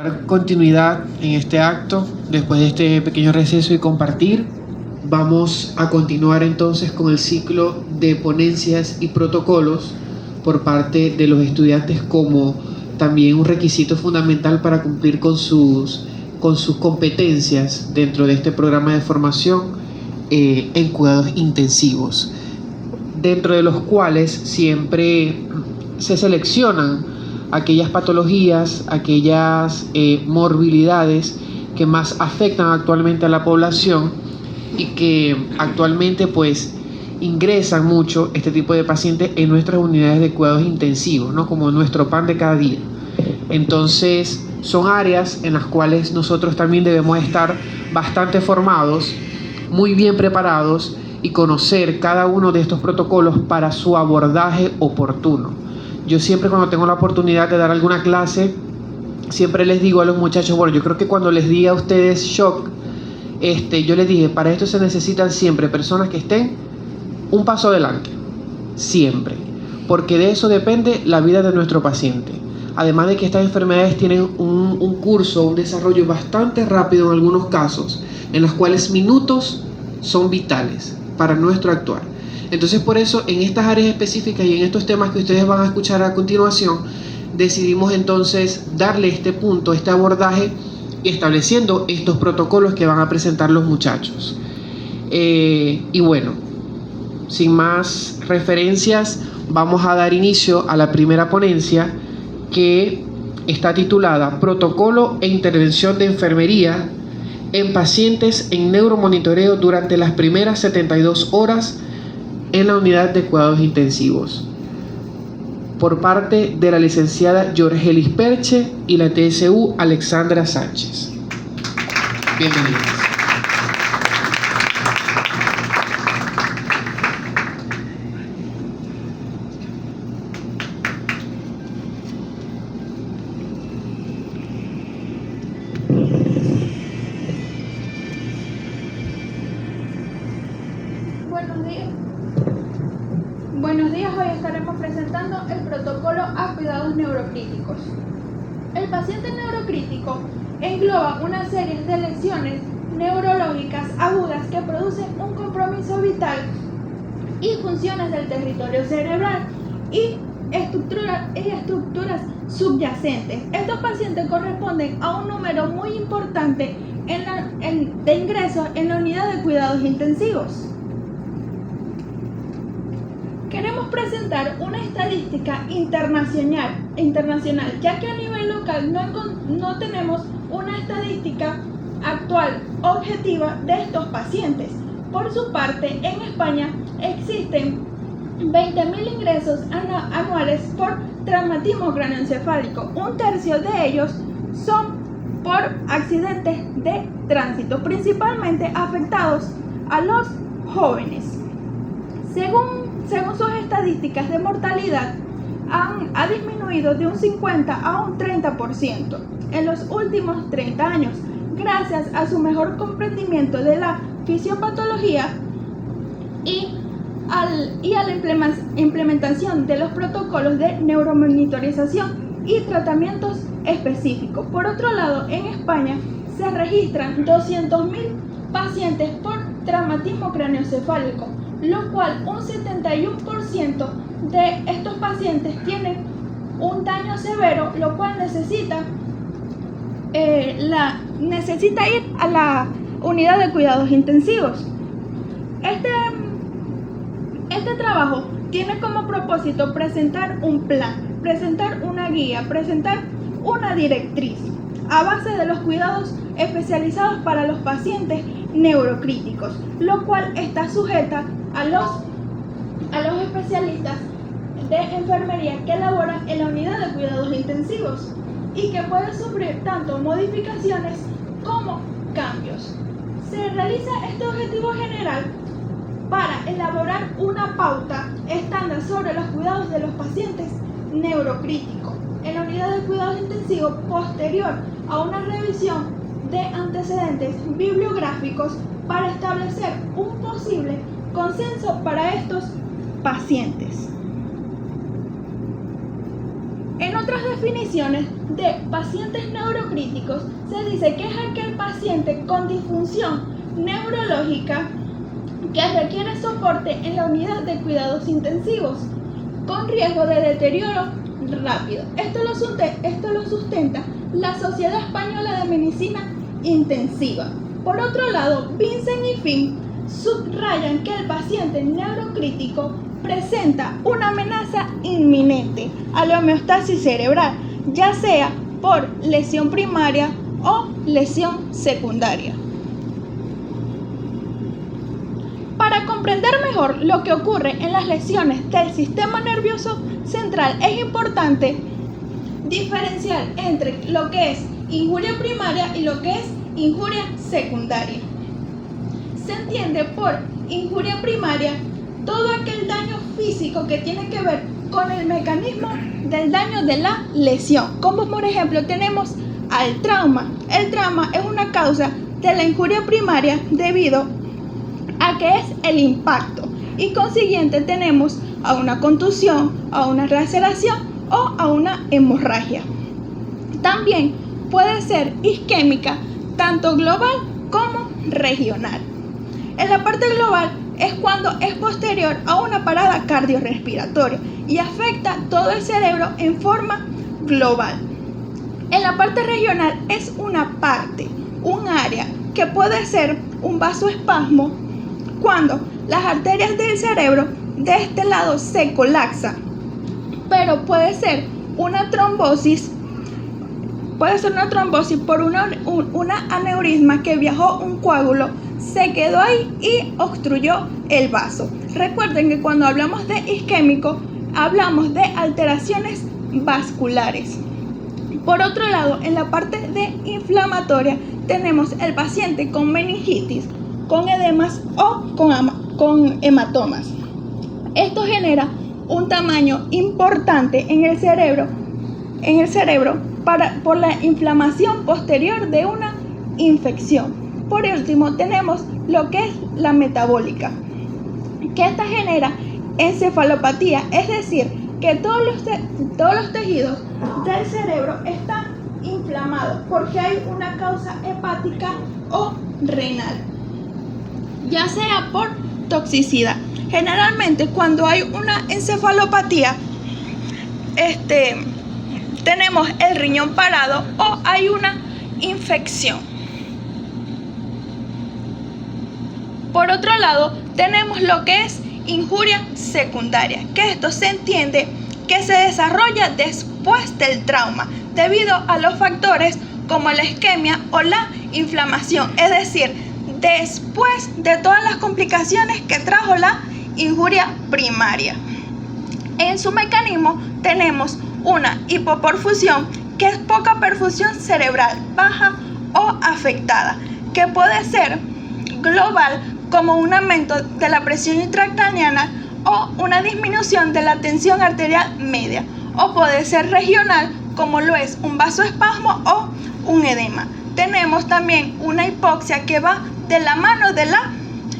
Dar continuidad en este acto, después de este pequeño receso y compartir, vamos a continuar entonces con el ciclo de ponencias y protocolos por parte de los estudiantes como también un requisito fundamental para cumplir con sus competencias dentro de este programa de formación en cuidados intensivos, dentro de los cuales siempre se seleccionan aquellas patologías, aquellas morbilidades que más afectan actualmente a la población y que actualmente pues ingresan mucho este tipo de pacientes en nuestras unidades de cuidados intensivos, ¿no? Como nuestro pan de cada día. Entonces son áreas en las cuales nosotros también debemos estar bastante formados, muy bien preparados y conocer cada uno de estos protocolos para su abordaje oportuno. Yo siempre cuando tengo la oportunidad de dar alguna clase, siempre les digo a los muchachos, bueno, yo creo que cuando les di a ustedes shock, yo les dije, para esto se necesitan siempre personas que estén un paso adelante, siempre, porque de eso depende la vida de nuestro paciente. Además de que estas enfermedades tienen un curso, un desarrollo bastante rápido en algunos casos, en los cuales minutos son vitales para nuestro actuar. Entonces por eso en estas áreas específicas y en estos temas que ustedes van a escuchar a continuación, decidimos entonces darle este punto, este abordaje, estableciendo estos protocolos que van a presentar los muchachos. Y bueno, sin más referencias, vamos a dar inicio a la primera ponencia que está titulada Protocolo e Intervención de Enfermería en pacientes en neuromonitoreo durante las primeras 72 horas en la unidad de cuidados intensivos, por parte de la licenciada Yorgelis Perche y la TSU Alexandra Sánchez. Bienvenidos. Buenos días, hoy estaremos presentando el protocolo a cuidados neurocríticos. El paciente neurocrítico engloba una serie de lesiones neurológicas agudas que producen un compromiso vital y funciones del territorio cerebral y estructuras subyacentes. Estos pacientes corresponden a un número muy importante de ingresos en la unidad de cuidados intensivos. Queremos presentar una estadística internacional, ya que a nivel local no tenemos una estadística actual objetiva de estos pacientes. Por su parte, en España existen 20.000 ingresos anuales por traumatismo craneoencefálico. Un tercio de ellos son por accidentes de tránsito, principalmente afectados a los jóvenes. Según sus estadísticas de mortalidad, ha disminuido de un 50 a un 30% en los últimos 30 años, gracias a su mejor comprendimiento de la fisiopatología y a la implementación de los protocolos de neuromonitorización y tratamientos específicos. Por otro lado, en España se registran 200.000 pacientes por traumatismo craneoencefálico, lo cual un 71% de estos pacientes tienen un daño severo, lo cual necesita ir a la unidad de cuidados intensivos. Este trabajo tiene como propósito presentar un plan, presentar una guía, presentar una directriz a base de los cuidados especializados para los pacientes neurocríticos, lo cual está sujeta a los especialistas de enfermería que laboran en la unidad de cuidados intensivos y que pueden sufrir tanto modificaciones como cambios. Se realiza este objetivo general para elaborar una pauta estándar sobre los cuidados de los pacientes neurocríticos en la unidad de cuidados intensivos posterior a una revisión de antecedentes bibliográficos para establecer un posible consenso para estos pacientes. En otras definiciones de pacientes neurocríticos se dice que es aquel paciente con disfunción neurológica que requiere soporte en la unidad de cuidados intensivos con riesgo de deterioro rápido. Esto lo sustenta la Sociedad Española de Medicina Intensiva. Por otro lado, Vincent y Finn subrayan que el paciente neurocrítico presenta una amenaza inminente a la homeostasis cerebral, ya sea por lesión primaria o lesión secundaria. Para comprender mejor lo que ocurre en las lesiones del sistema nervioso central, es importante diferenciar entre lo que es injuria primaria y lo que es injuria secundaria. Se entiende por injuria primaria todo aquel daño físico que tiene que ver con el mecanismo del daño de la lesión. Como por ejemplo tenemos al trauma. El trauma es una causa de la injuria primaria debido a que es el impacto y consiguiente tenemos a una contusión, a una laceración o a una hemorragia. También puede ser isquémica, tanto global como regional. En la parte global es cuando es posterior a una parada cardiorrespiratoria y afecta todo el cerebro en forma global. En la parte regional es una parte, un área que puede ser un vasoespasmo cuando las arterias del cerebro de este lado se colapsan, pero puede ser una trombosis por una aneurisma que viajó un coágulo, se quedó ahí y obstruyó el vaso. Recuerden que cuando hablamos de isquémico, hablamos de alteraciones vasculares. Por otro lado, en la parte de inflamatoria, tenemos el paciente con meningitis, con edemas o con hematomas. Esto genera un tamaño importante en el cerebro por la inflamación posterior de una infección. Por último, tenemos lo que es la metabólica, que esta genera encefalopatía, es decir, que todos los tejidos del cerebro están inflamados porque hay una causa hepática o renal, ya sea por toxicidad. Generalmente cuando hay una encefalopatía, tenemos el riñón parado o hay una infección. Por otro lado, tenemos lo que es injuria secundaria, que esto se entiende que se desarrolla después del trauma, debido a los factores como la isquemia o la inflamación, es decir, después de todas las complicaciones que trajo la injuria primaria. En su mecanismo tenemos una hipoperfusión, que es poca perfusión cerebral, baja o afectada, que puede ser global como un aumento de la presión intracraneana o una disminución de la tensión arterial media, o puede ser regional como lo es un vasoespasmo o un edema. Tenemos también una hipoxia que va de la mano de la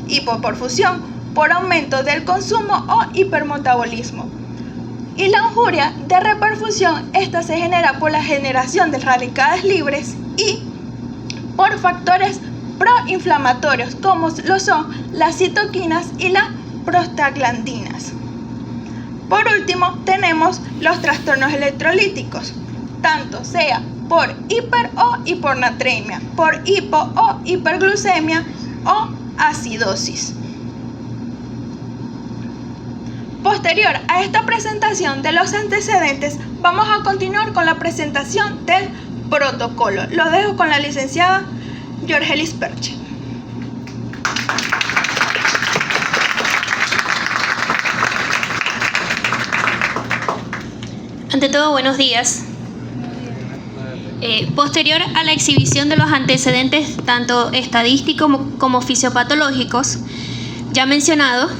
hipoperfusión por aumento del consumo o hipermetabolismo. Y la injuria de reperfusión, esta se genera por la generación de radicales libres y por factores proinflamatorios como lo son las citoquinas y las prostaglandinas. Por último, tenemos los trastornos electrolíticos, tanto sea por hiper o hiponatremia, por hipo o hiperglucemia o acidosis. Posterior a esta presentación de los antecedentes, vamos a continuar con la presentación del protocolo. Lo dejo con la licenciada Jorgelis Perche. Ante todo, buenos días. Posterior a la exhibición de los antecedentes tanto estadísticos como fisiopatológicos ya mencionados,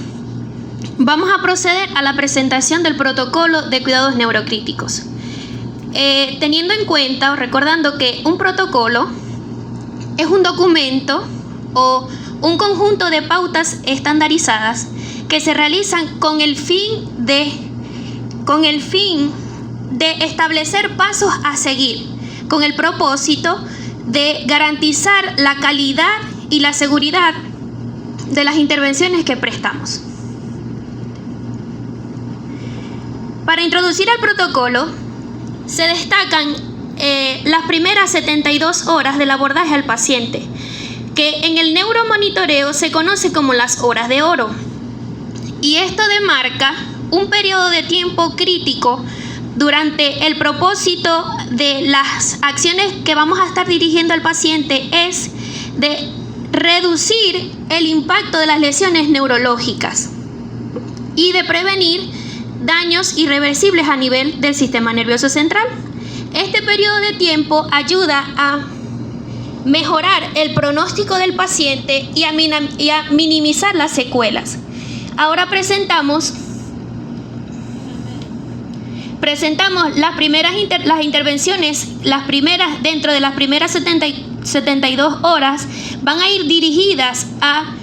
vamos a proceder a la presentación del protocolo de cuidados neurocríticos. Teniendo en cuenta o recordando que un protocolo es un documento o un conjunto de pautas estandarizadas que se realizan con el fin de establecer pasos a seguir con el propósito de garantizar la calidad y la seguridad de las intervenciones que prestamos. Para introducir al protocolo, se destacan las primeras 72 horas del abordaje al paciente, que en el neuromonitoreo se conoce como las horas de oro. Y esto demarca un periodo de tiempo crítico durante el propósito de las acciones que vamos a estar dirigiendo al paciente es de reducir el impacto de las lesiones neurológicas y de prevenir daños irreversibles a nivel del sistema nervioso central. Este periodo de tiempo ayuda a mejorar el pronóstico del paciente y a minimizar las secuelas. Ahora presentamos las intervenciones, dentro de las primeras 72 horas van a ir dirigidas a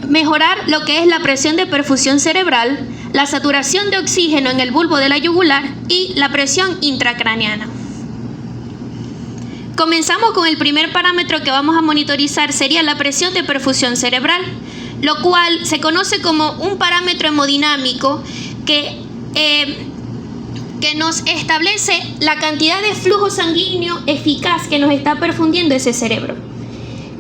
mejorar lo que es la presión de perfusión cerebral, la saturación de oxígeno en el bulbo de la yugular y la presión intracraneana. Comenzamos con el primer parámetro que vamos a monitorizar, sería la presión de perfusión cerebral, lo cual se conoce como un parámetro hemodinámico que nos establece la cantidad de flujo sanguíneo eficaz que nos está perfundiendo ese cerebro.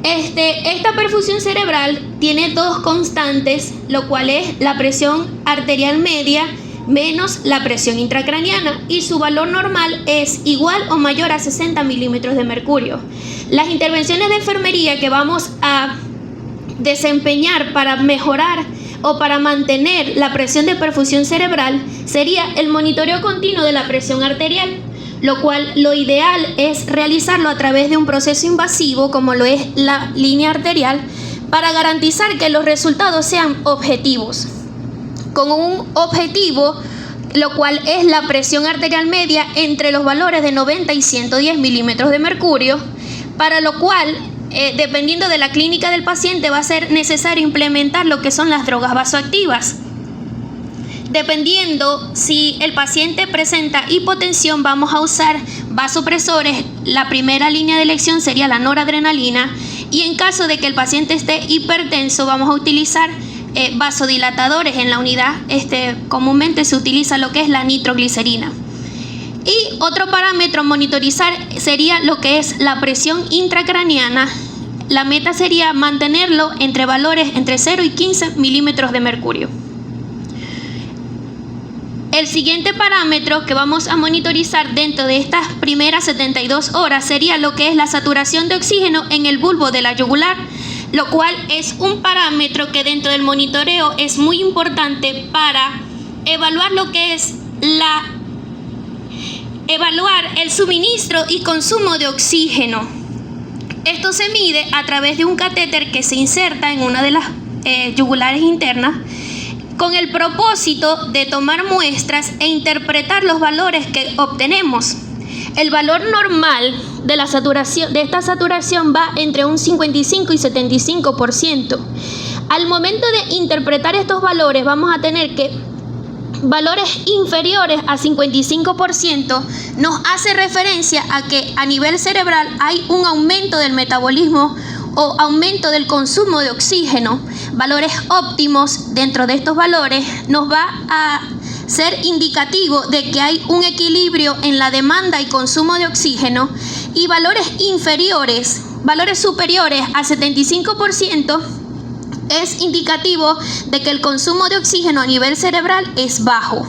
Esta perfusión cerebral tiene dos constantes, lo cual es la presión arterial media menos la presión intracraneana, y su valor normal es igual o mayor a 60 milímetros de mercurio. Las intervenciones de enfermería que vamos a desempeñar para mejorar o para mantener la presión de perfusión cerebral sería el monitoreo continuo de la presión arterial, lo cual lo ideal es realizarlo a través de un proceso invasivo como lo es la línea arterial, para garantizar que los resultados sean objetivos, con un objetivo lo cual es la presión arterial media entre los valores de 90 y 110 milímetros de mercurio, para lo cual dependiendo de la clínica del paciente va a ser necesario implementar lo que son las drogas vasoactivas. Dependiendo si el paciente presenta hipotensión, vamos a usar vasopresores. La primera línea de elección sería la noradrenalina, y en caso de que el paciente esté hipertenso vamos a utilizar vasodilatadores. En la unidad comúnmente se utiliza lo que es la nitroglicerina. Y otro parámetro a monitorizar sería lo que es la presión intracraneana. La meta sería mantenerlo entre valores entre 0 y 15 milímetros de mercurio. El siguiente parámetro que vamos a monitorizar dentro de estas primeras 72 horas sería lo que es la saturación de oxígeno en el bulbo de la yugular, lo cual es un parámetro que dentro del monitoreo es muy importante para evaluar lo que es evaluar el suministro y consumo de oxígeno. Esto se mide a través de un catéter que se inserta en una de las yugulares internas, con el propósito de tomar muestras e interpretar los valores que obtenemos. El valor normal de esta saturación va entre un 55 y 75%. Al momento de interpretar estos valores vamos a tener que valores inferiores a 55% nos hace referencia a que a nivel cerebral hay un aumento del metabolismo o aumento del consumo de oxígeno. Valores óptimos dentro de estos valores nos va a ser indicativo de que hay un equilibrio en la demanda y consumo de oxígeno, y valores superiores a 75% es indicativo de que el consumo de oxígeno a nivel cerebral es bajo.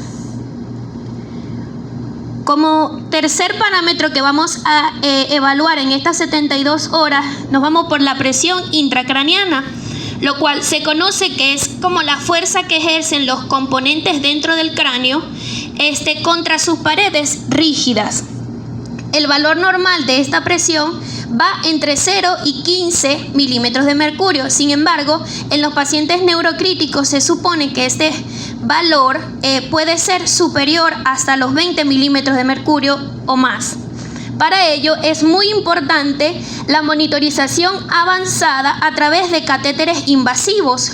Como tercer parámetro que vamos a evaluar en estas 72 horas, nos vamos por la presión intracraneana, lo cual se conoce que es como la fuerza que ejercen los componentes dentro del cráneo contra sus paredes rígidas. El valor normal de esta presión va entre 0 y 15 milímetros de mercurio. Sin embargo, en los pacientes neurocríticos se supone que este valor puede ser superior hasta los 20 milímetros de mercurio o más. Para ello es muy importante la monitorización avanzada a través de catéteres invasivos.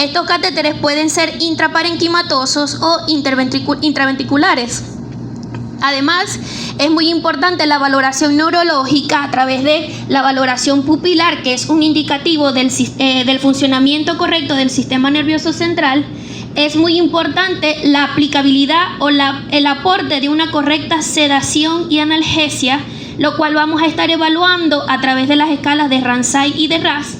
Estos catéteres pueden ser intraparenquimatosos o intraventriculares. Además, es muy importante la valoración neurológica a través de la valoración pupilar, que es un indicativo del funcionamiento correcto del sistema nervioso central. Es muy importante la aplicabilidad o el aporte de una correcta sedación y analgesia, lo cual vamos a estar evaluando a través de las escalas de Ramsay y de Ras.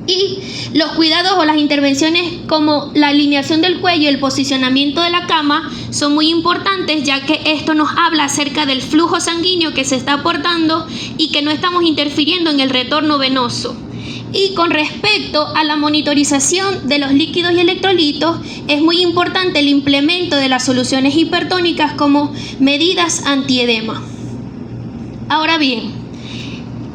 Y los cuidados o las intervenciones como la alineación del cuello y el posicionamiento de la cama son muy importantes, ya que esto nos habla acerca del flujo sanguíneo que se está aportando y que no estamos interfiriendo en el retorno venoso. Y con respecto a la monitorización de los líquidos y electrolitos, es muy importante el implemento de las soluciones hipertónicas como medidas antiedema. Ahora bien,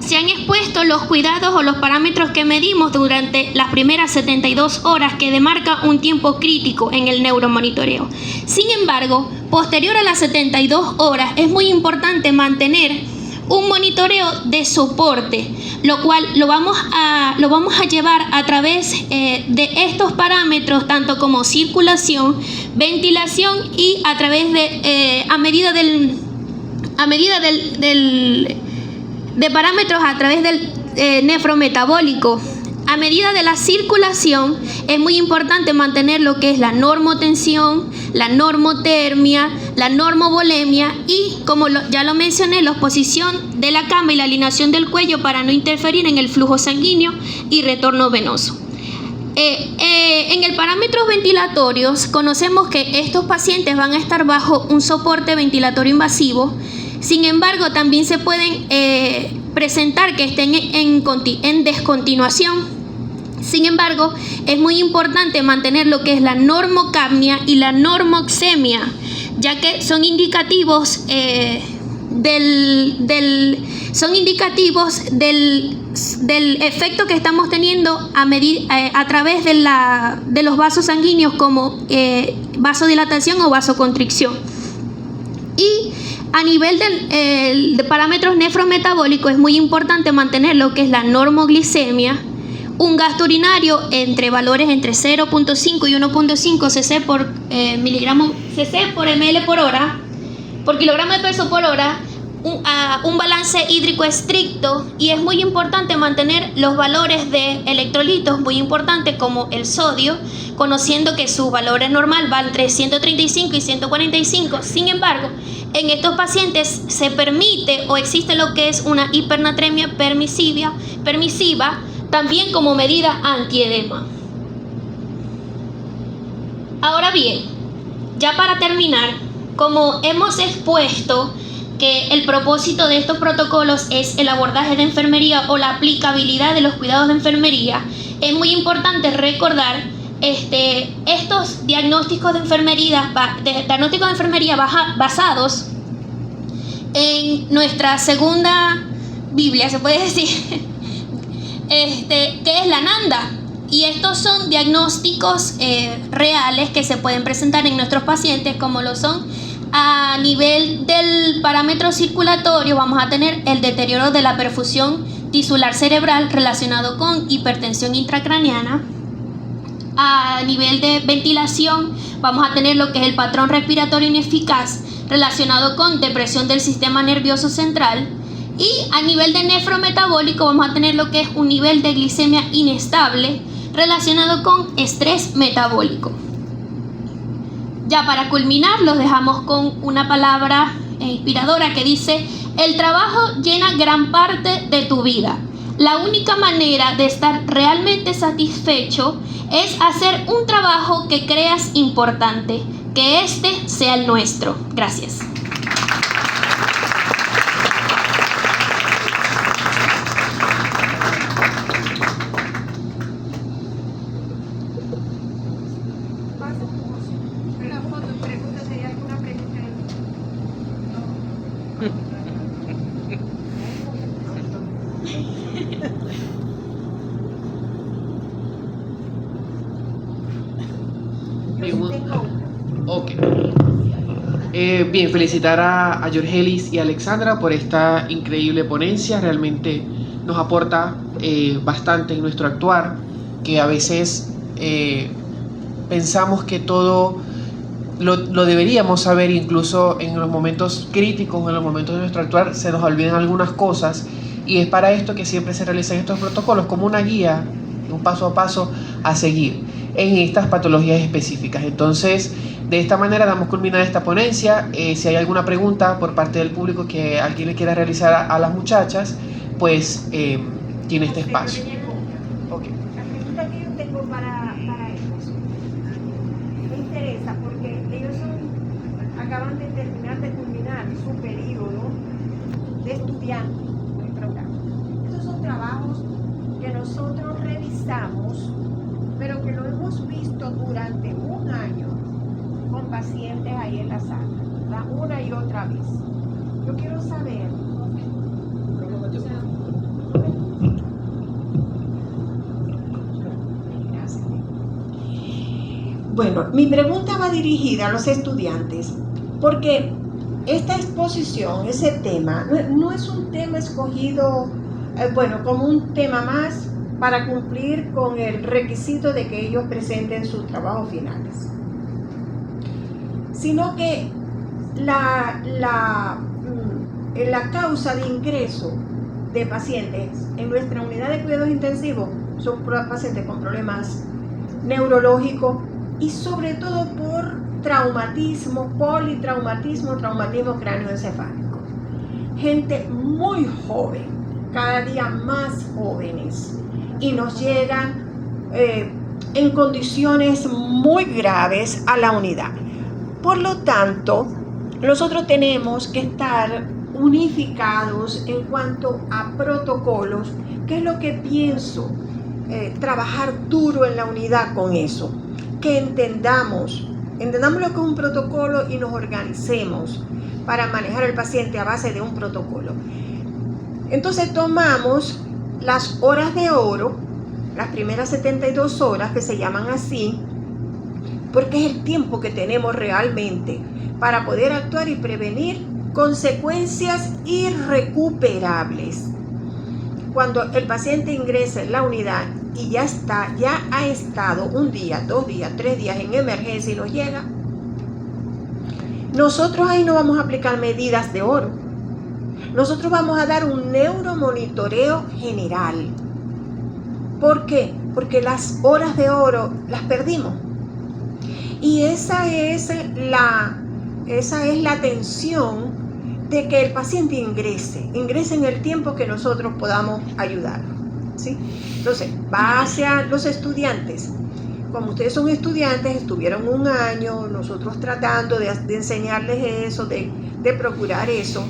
se han expuesto los cuidados o los parámetros que medimos durante las primeras 72 horas, que demarca un tiempo crítico en el neuromonitoreo. Sin embargo, posterior a las 72 horas es muy importante mantener un monitoreo de soporte, lo cual lo vamos a llevar a través de estos parámetros, tanto como circulación, ventilación y a través de de parámetros a través del nefrometabólico. A medida de la circulación es muy importante mantener lo que es la normotensión, la normotermia, la normovolemia y, como ya lo mencioné, la posición de la cama y la alineación del cuello para no interferir en el flujo sanguíneo y retorno venoso. En el parámetros ventilatorios conocemos que estos pacientes van a estar bajo un soporte ventilatorio invasivo. Sin embargo, también se pueden presentar que estén en descontinuación. Sin embargo, es muy importante mantener lo que es la normocapnia y la normoxemia, ya que son indicativos del efecto que estamos teniendo a través de los vasos sanguíneos, como vasodilatación o vasoconstricción. Y a nivel de parámetros nefrometabólicos es muy importante mantener lo que es la normoglicemia, un gasto urinario entre valores entre 0.5 y 1.5 cc por miligramo cc por ml por hora, por kilogramo de peso por hora, un balance hídrico estricto, y es muy importante mantener los valores de electrolitos, muy importante, como el sodio, conociendo que su valor normal va entre 135 y 145. Sin embargo, en estos pacientes se permite o existe lo que es una hipernatremia permisiva, también como medida antiedema. Ahora bien, ya para terminar, como hemos expuesto que el propósito de estos protocolos es el abordaje de enfermería o la aplicabilidad de los cuidados de enfermería, es muy importante recordar estos diagnósticos de enfermería, basados en nuestra segunda Biblia, se puede decir, que es la Nanda. Y estos son diagnósticos reales que se pueden presentar en nuestros pacientes, como lo son a nivel del parámetro circulatorio. Vamos a tener el deterioro de la perfusión tisular cerebral relacionado con hipertensión intracraneana. A nivel de ventilación vamos a tener lo que es el patrón respiratorio ineficaz relacionado con depresión del sistema nervioso central. Y a nivel de nefrometabólico vamos a tener lo que es un nivel de glicemia inestable relacionado con estrés metabólico. Ya para culminar, los dejamos con una palabra inspiradora que dice: el trabajo llena gran parte de tu vida. La única manera de estar realmente satisfecho es hacer un trabajo que creas importante. Que este sea el nuestro. Gracias. Bien, felicitar a Jorgelis y a Alexandra por esta increíble ponencia. Realmente nos aporta bastante en nuestro actuar, que a veces pensamos que todo lo deberíamos saber, incluso en los momentos críticos, en los momentos de nuestro actuar, se nos olvidan algunas cosas, y es para esto que siempre se realizan estos protocolos como una guía, un paso a paso a seguir en estas patologías específicas. Entonces, de esta manera damos culminada esta ponencia. Si hay alguna pregunta por parte del público que alguien le quiera realizar a las muchachas, pues tiene este espacio. Okay. La pregunta que yo tengo para ellos me interesa porque ellos acaban de terminar de culminar su periodo de estudiante del programa. Estos son trabajos que nosotros revisamos, pero que lo hemos visto durante un año con pacientes ahí en la sala, ¿verdad? Una y otra vez. Yo quiero saber. Bueno, mi pregunta va dirigida a los estudiantes, porque esta exposición, ese tema, no es un tema escogido, como un tema más para cumplir con el requisito de que ellos presenten sus trabajos finales, sino que la causa de ingreso de pacientes en nuestra unidad de cuidados intensivos son pacientes con problemas neurológicos y sobre todo por traumatismo, politraumatismo, traumatismo cráneoencefálico. Gente muy joven, cada día más jóvenes, y nos llegan en condiciones muy graves a la unidad. Por lo tanto, nosotros tenemos que estar unificados en cuanto a protocolos, que es lo que pienso, trabajar duro en la unidad con eso, que entendamos lo que es un protocolo y nos organicemos para manejar al paciente a base de un protocolo. Entonces tomamos las horas de oro, las primeras 72 horas que se llaman así, porque es el tiempo que tenemos realmente para poder actuar y prevenir consecuencias irrecuperables. Cuando el paciente ingresa en la unidad y ya ha estado un día, 2 días, 3 días en emergencia y nos llega, nosotros ahí no vamos a aplicar medidas de oro. Nosotros vamos a dar un neuromonitoreo general. ¿Por qué? Porque las horas de oro las perdimos. Y esa es la atención de que el paciente ingrese en el tiempo que nosotros podamos ayudarlo, ¿sí? Entonces, va hacia los estudiantes. Como ustedes son estudiantes, estuvieron un año, nosotros tratando de enseñarles eso, de procurar eso.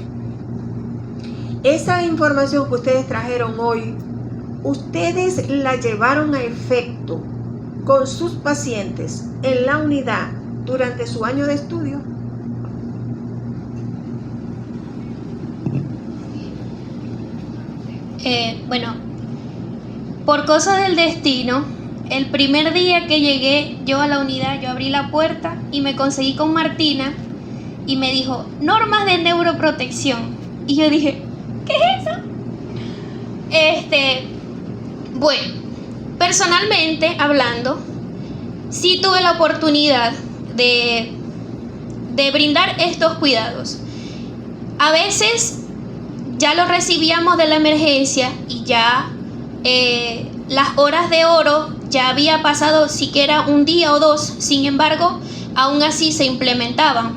Esa información que ustedes trajeron hoy, ustedes la llevaron a efecto con sus pacientes en la unidad durante su año de estudio. Por cosa del destino, el primer día que llegué yo a la unidad, yo abrí la puerta y me conseguí con Martina y me dijo, normas de neuroprotección. Y yo dije, ¿qué es eso? Bueno, personalmente hablando, sí tuve la oportunidad de brindar estos cuidados. A veces ya lo recibíamos de la emergencia y ya las horas de oro ya había pasado siquiera un día o 2, sin embargo, aún así se implementaban.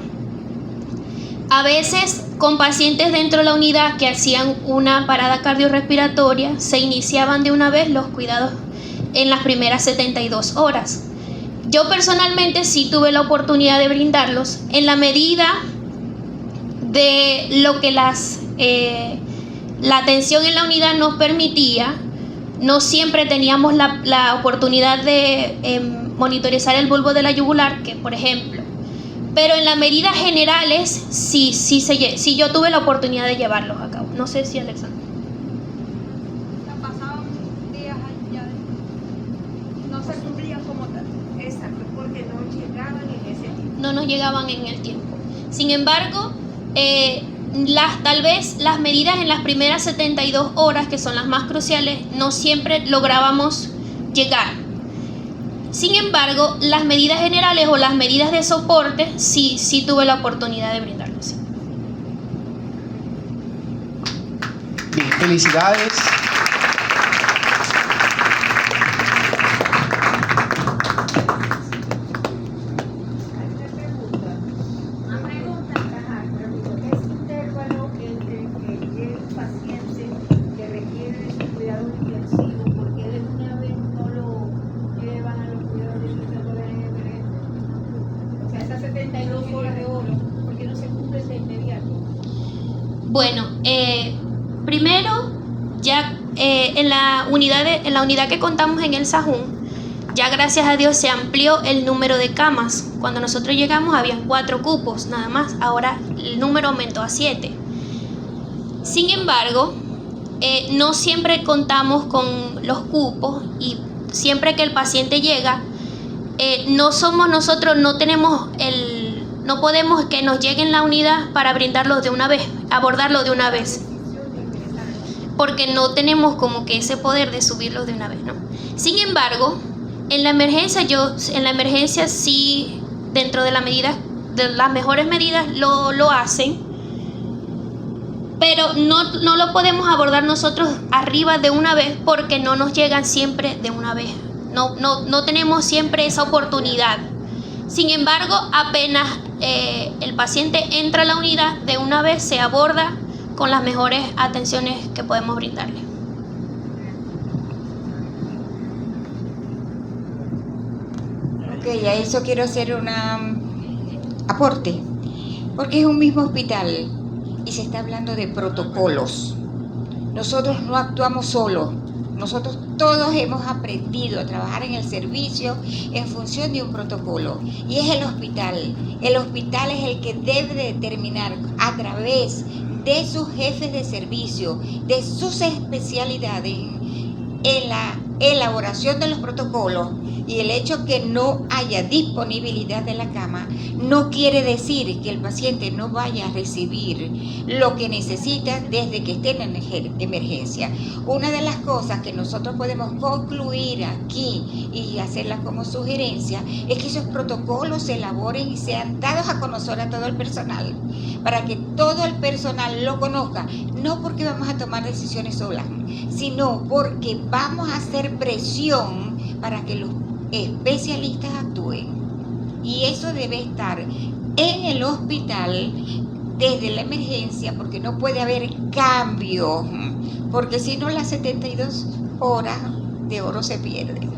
A veces con pacientes dentro de la unidad que hacían una parada cardiorrespiratoria, se iniciaban de una vez los cuidados en las primeras 72 horas. Yo personalmente sí tuve la oportunidad de brindarlos en la medida de lo que la atención en la unidad nos permitía. No siempre teníamos la oportunidad de monitorizar el bulbo de la yugular, que por ejemplo. Pero en las medidas generales sí yo tuve la oportunidad de llevarlos a cabo. No sé si Alexandra. Pasaban días allá, no se cumplían como tal. Exacto, porque no llegaban en ese tiempo. No nos llegaban en el tiempo. Sin embargo, tal vez las medidas en las primeras 72 horas, que son las más cruciales, no siempre lográbamos llegar. Sin embargo, las medidas generales o las medidas de soporte sí tuve la oportunidad de brindarlos. Bien, felicidades. Bueno, primero, ya en la unidad que contamos en el Sahún, ya gracias a Dios se amplió el número de camas. Cuando nosotros llegamos habían 4 cupos nada más, ahora el número aumentó a 7. Sin embargo, no siempre contamos con los cupos y siempre que el paciente llega, no somos nosotros, no podemos que nos llegue en la unidad para brindarlo de una vez, abordarlo de una vez, porque no tenemos como que ese poder de subirlos de una vez, ¿no? Sin embargo, en la emergencia sí, dentro de las mejores medidas lo hacen, pero no lo podemos abordar nosotros arriba de una vez porque no nos llegan siempre de una vez, no tenemos siempre esa oportunidad. Sin embargo, apenas el paciente entra a la unidad, de una vez se aborda con las mejores atenciones que podemos brindarle. Ok, a eso quiero hacer un aporte, porque es un mismo hospital y se está hablando de protocolos. Nosotros no actuamos solos. Nosotros todos hemos aprendido a trabajar en el servicio en función de un protocolo, y es el hospital. El hospital es el que debe determinar a través de sus jefes de servicio, de sus especialidades en la elaboración de los protocolos, y el hecho que no haya disponibilidad de la cama no quiere decir que el paciente no vaya a recibir lo que necesita desde que esté en emergencia. Una de las cosas que nosotros podemos concluir aquí y hacerlas como sugerencia es que esos protocolos se elaboren y sean dados a conocer a todo el personal, para que todo el personal lo conozca, no porque vamos a tomar decisiones solas, sino porque vamos a hacer presión para que los especialistas actúen. Y eso debe estar en el hospital desde la emergencia, porque no puede haber cambio, porque si no las 72 horas de oro se pierden.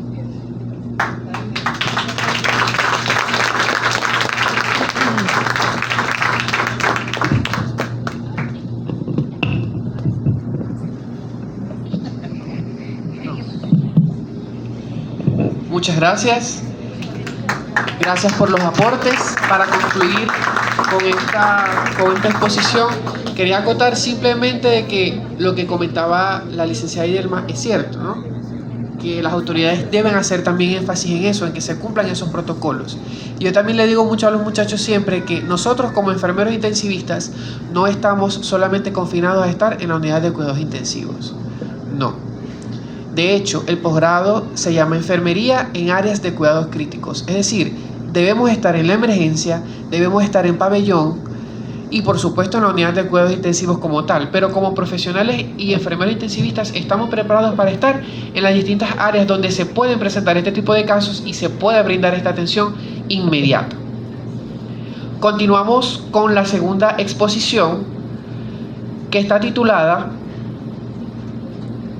Muchas gracias. Gracias por los aportes. Para concluir con esta exposición, quería acotar simplemente de que lo que comentaba la licenciada Idelma es cierto, ¿no? Que las autoridades deben hacer también énfasis en eso, en que se cumplan esos protocolos. Yo también le digo mucho a los muchachos siempre que nosotros como enfermeros intensivistas no estamos solamente confinados a estar en la unidad de cuidados intensivos. No. De hecho, el posgrado se llama Enfermería en áreas de cuidados críticos. Es decir, debemos estar en la emergencia, debemos estar en pabellón y por supuesto en la unidad de cuidados intensivos como tal. Pero como profesionales y enfermeros intensivistas estamos preparados para estar en las distintas áreas donde se pueden presentar este tipo de casos y se puede brindar esta atención inmediata. Continuamos con la segunda exposición, que está titulada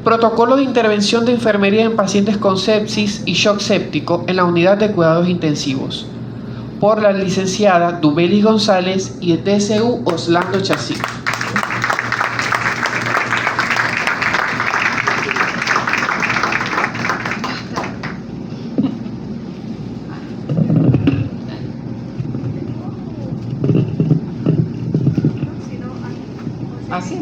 Protocolo de intervención de enfermería en pacientes con sepsis y shock séptico en la unidad de cuidados intensivos, por la licenciada Dubelis González y el TSU Oslando Chacín. Así.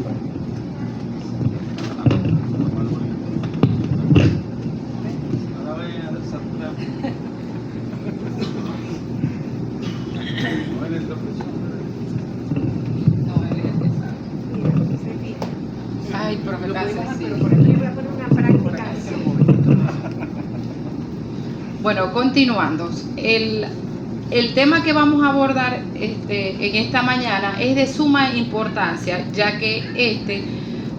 Ay, pero me pasa así. Pero por aquí voy a poner una práctica. Bueno, continuando. El tema que vamos a abordar en esta mañana es de suma importancia, ya que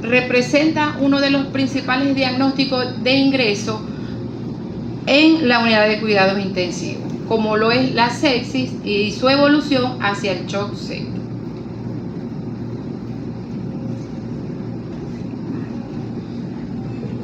representa uno de los principales diagnósticos de ingreso en la unidad de cuidados intensivos, como lo es la sepsis y su evolución hacia el shock séptico.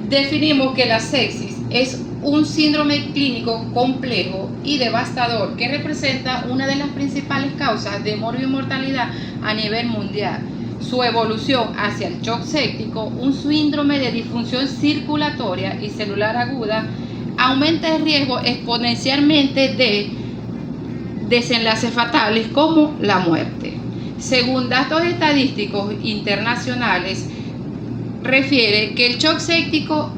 Definimos que la sepsis es un síndrome clínico complejo y devastador que representa una de las principales causas de morbi-mortalidad a nivel mundial. Su evolución hacia el shock séptico, un síndrome de disfunción circulatoria y celular aguda, aumenta el riesgo exponencialmente de desenlaces fatales como la muerte. Según datos estadísticos internacionales, refiere que el shock séptico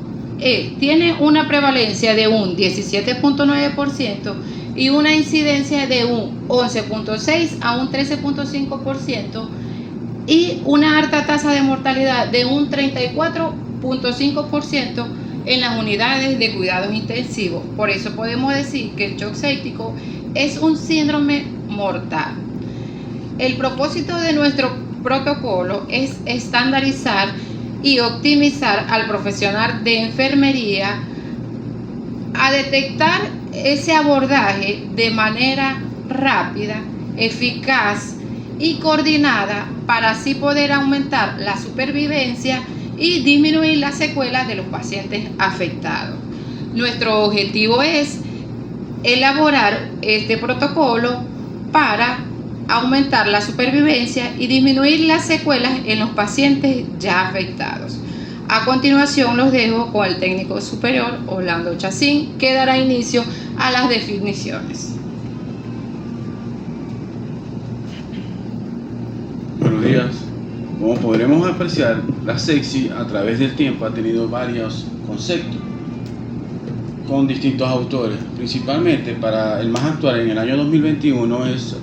tiene una prevalencia de un 17.9% y una incidencia de un 11.6 a un 13.5% y una alta tasa de mortalidad de un 34.5% en las unidades de cuidados intensivos. Por eso podemos decir que el shock séptico es un síndrome mortal. El propósito de nuestro protocolo es estandarizar y optimizar al profesional de enfermería a detectar ese abordaje de manera rápida, eficaz y coordinada para así poder aumentar la supervivencia y disminuir las secuelas de los pacientes afectados. Nuestro objetivo es elaborar este protocolo para aumentar la supervivencia y disminuir las secuelas en los pacientes ya afectados. A continuación los dejo con el técnico superior Orlando Chacín, que dará inicio a las definiciones. Buenos días. Como podremos apreciar, la sepsis a través del tiempo ha tenido varios conceptos con distintos autores. Principalmente para el más actual en el año 2021 es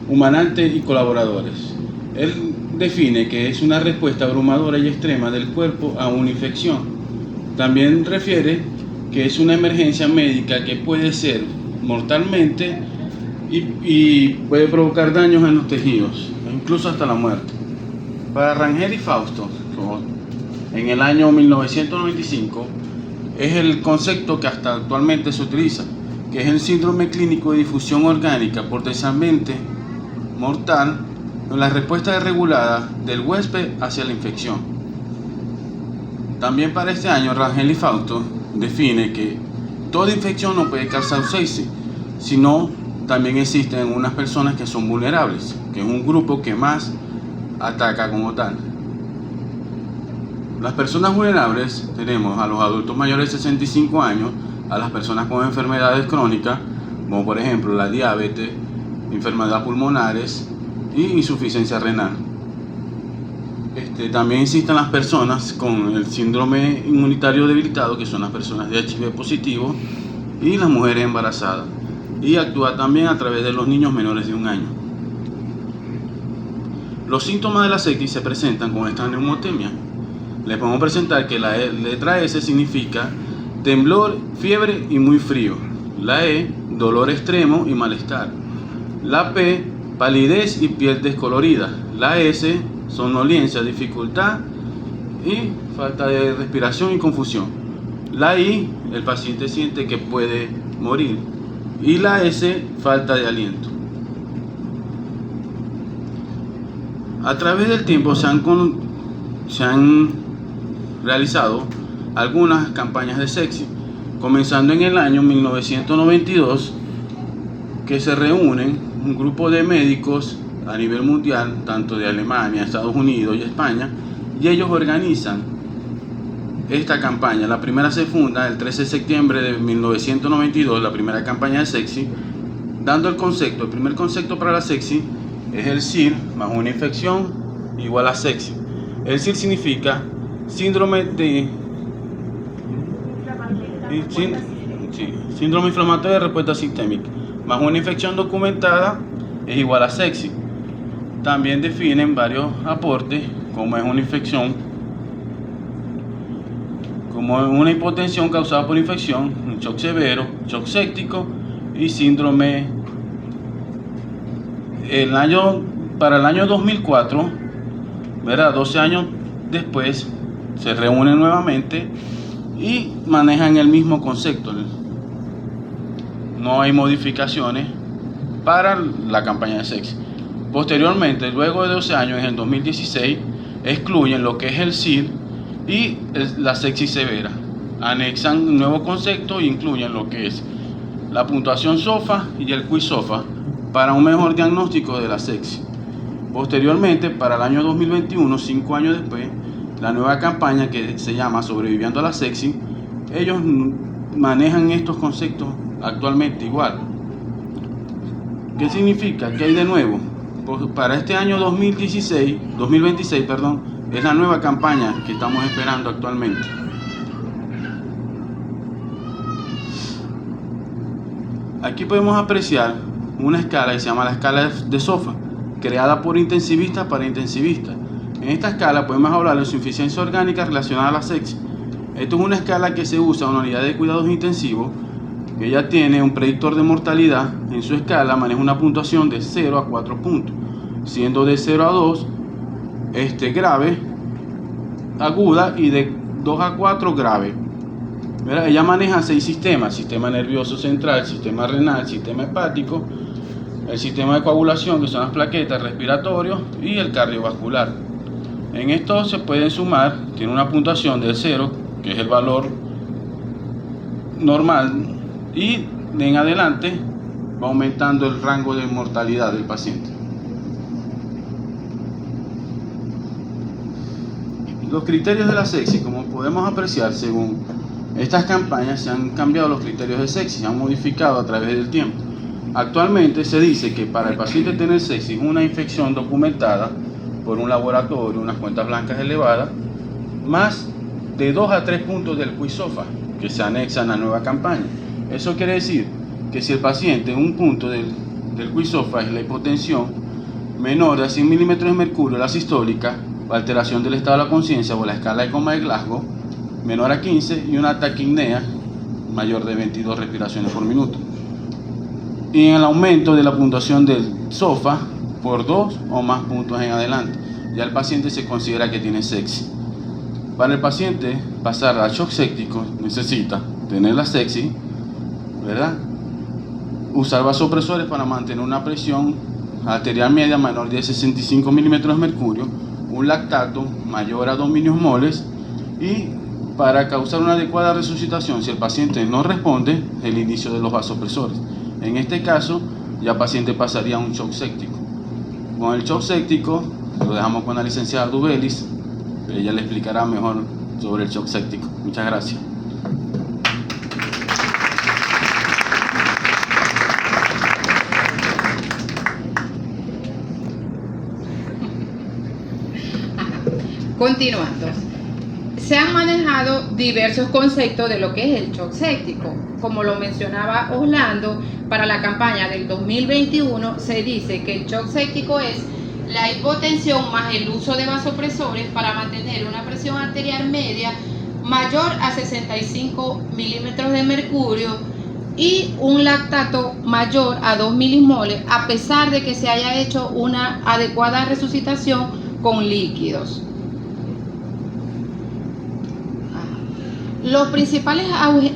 Humanante y colaboradores. Él define que es una respuesta abrumadora y extrema del cuerpo a una infección. También refiere que es una emergencia médica que puede ser mortalmente y puede provocar daños en los tejidos, incluso hasta la muerte. Para Rangel y Fausto, en el año 1995, es el concepto que hasta actualmente se utiliza, que es el síndrome clínico de difusión orgánica potencialmente mortal, con la respuesta desregulada del huésped hacia la infección. También para este año, Rangel y Fausto define que toda infección no puede causar sepsis, sino también existen unas personas que son vulnerables, que es un grupo que más ataca como tal. Las personas vulnerables tenemos a los adultos mayores de 65 años, a las personas con enfermedades crónicas, como por ejemplo la diabetes, enfermedades pulmonares y insuficiencia renal. También existen las personas con el síndrome inmunitario debilitado, que son las personas de HIV positivo y las mujeres embarazadas, y actúa también a través de los niños menores de 1 año. Los síntomas de la sepsis se presentan con esta neumotemia. Les podemos presentar que la letra S significa temblor, fiebre y muy frío. La E, dolor extremo y malestar. La P, palidez y piel descolorida. La S, somnolencia, dificultad y falta de respiración y confusión. La I, el paciente siente que puede morir. Y la S, falta de aliento. A través del tiempo se han realizado algunas campañas de sepsis, comenzando en el año 1992, que se reúnen un grupo de médicos a nivel mundial, tanto de Alemania, Estados Unidos y España, y ellos organizan esta campaña. La primera se funda el 13 de septiembre de 1992, la primera campaña de sepsis, dando el primer concepto para la sepsis es el SIR más una infección igual a sepsis. El SIR significa síndrome inflamatorio de respuesta sistémica, más una infección documentada es igual a sepsis. También definen varios aportes, como es una infección como una hipotensión causada por infección, un shock severo, shock séptico y síndrome. Para el año 2004, ¿verdad? 12 años después, se reúnen nuevamente y manejan el mismo concepto. No hay modificaciones para la campaña de SEXI. Posteriormente, luego de 12 años, en el 2016, excluyen lo que es el SID y la sepsis severa. Anexan un nuevo concepto e incluyen lo que es la puntuación SOFA y el quiz SOFA para un mejor diagnóstico de la sepsis. Posteriormente, para el año 2021, 5 años después, la nueva campaña que se llama Sobreviviendo a la Sepsis, ellos manejan estos conceptos actualmente igual. ¿Qué significa? ¿Qué hay de nuevo? Pues para este año 2026, es la nueva campaña que estamos esperando actualmente. Aquí podemos apreciar una escala que se llama la escala de SOFA, creada por intensivistas para intensivistas. En esta escala podemos hablar de insuficiencia orgánica relacionada a la sepsis. Esto es una escala que se usa en una unidad de cuidados intensivos. Ella tiene un predictor de mortalidad. En su escala maneja una puntuación de 0 a 4 puntos, siendo de 0 a 2 grave, aguda, y de 2 a 4 grave. ¿Verdad? Ella maneja 6 sistemas: sistema nervioso central, sistema renal, sistema hepático, el sistema de coagulación, que son las plaquetas, respiratorio, y el cardiovascular. En esto se pueden sumar, tiene una puntuación de 0, que es el valor normal, y en adelante va aumentando el rango de mortalidad del paciente. Los criterios de la sepsis, como podemos apreciar, según estas campañas se han cambiado los criterios de sepsis, se han modificado a través del tiempo. Actualmente se dice que para el paciente tener sepsis, una infección documentada por un laboratorio, unas cuentas blancas elevadas, más de 2 a 3 puntos del quiz SOFA, que se anexa en la nueva campaña. Eso quiere decir que si el paciente, un punto del quiz SOFA es la hipotensión menor de 100 milímetros de mercurio, la sistólica, la alteración del estado de la conciencia o la escala de coma de Glasgow menor a 15, y una taquipnea mayor de 22 respiraciones por minuto. Y en el aumento de la puntuación del SOFA por 2 o más puntos en adelante, ya el paciente se considera que tiene sepsis. Para el paciente pasar al shock séptico necesita tener la sepsis, ¿verdad? Usar vasopresores para mantener una presión arterial media menor de 65 milímetros de mercurio, un lactato mayor a 2 milimoles, y para causar una adecuada resucitación, si el paciente no responde, el inicio de los vasopresores. En este caso, ya el paciente pasaría a un shock séptico. Con el shock séptico, lo dejamos con la licenciada Dubelis. Ella le explicará mejor sobre el shock séptico. Muchas gracias. Continuando. Se han manejado diversos conceptos de lo que es el shock séptico. Como lo mencionaba Orlando, para la campaña del 2021 se dice que el shock séptico es la hipotensión más el uso de vasopresores para mantener una presión arterial media mayor a 65 milímetros de mercurio y un lactato mayor a 2 milimoles, a pesar de que se haya hecho una adecuada resucitación con líquidos. Los principales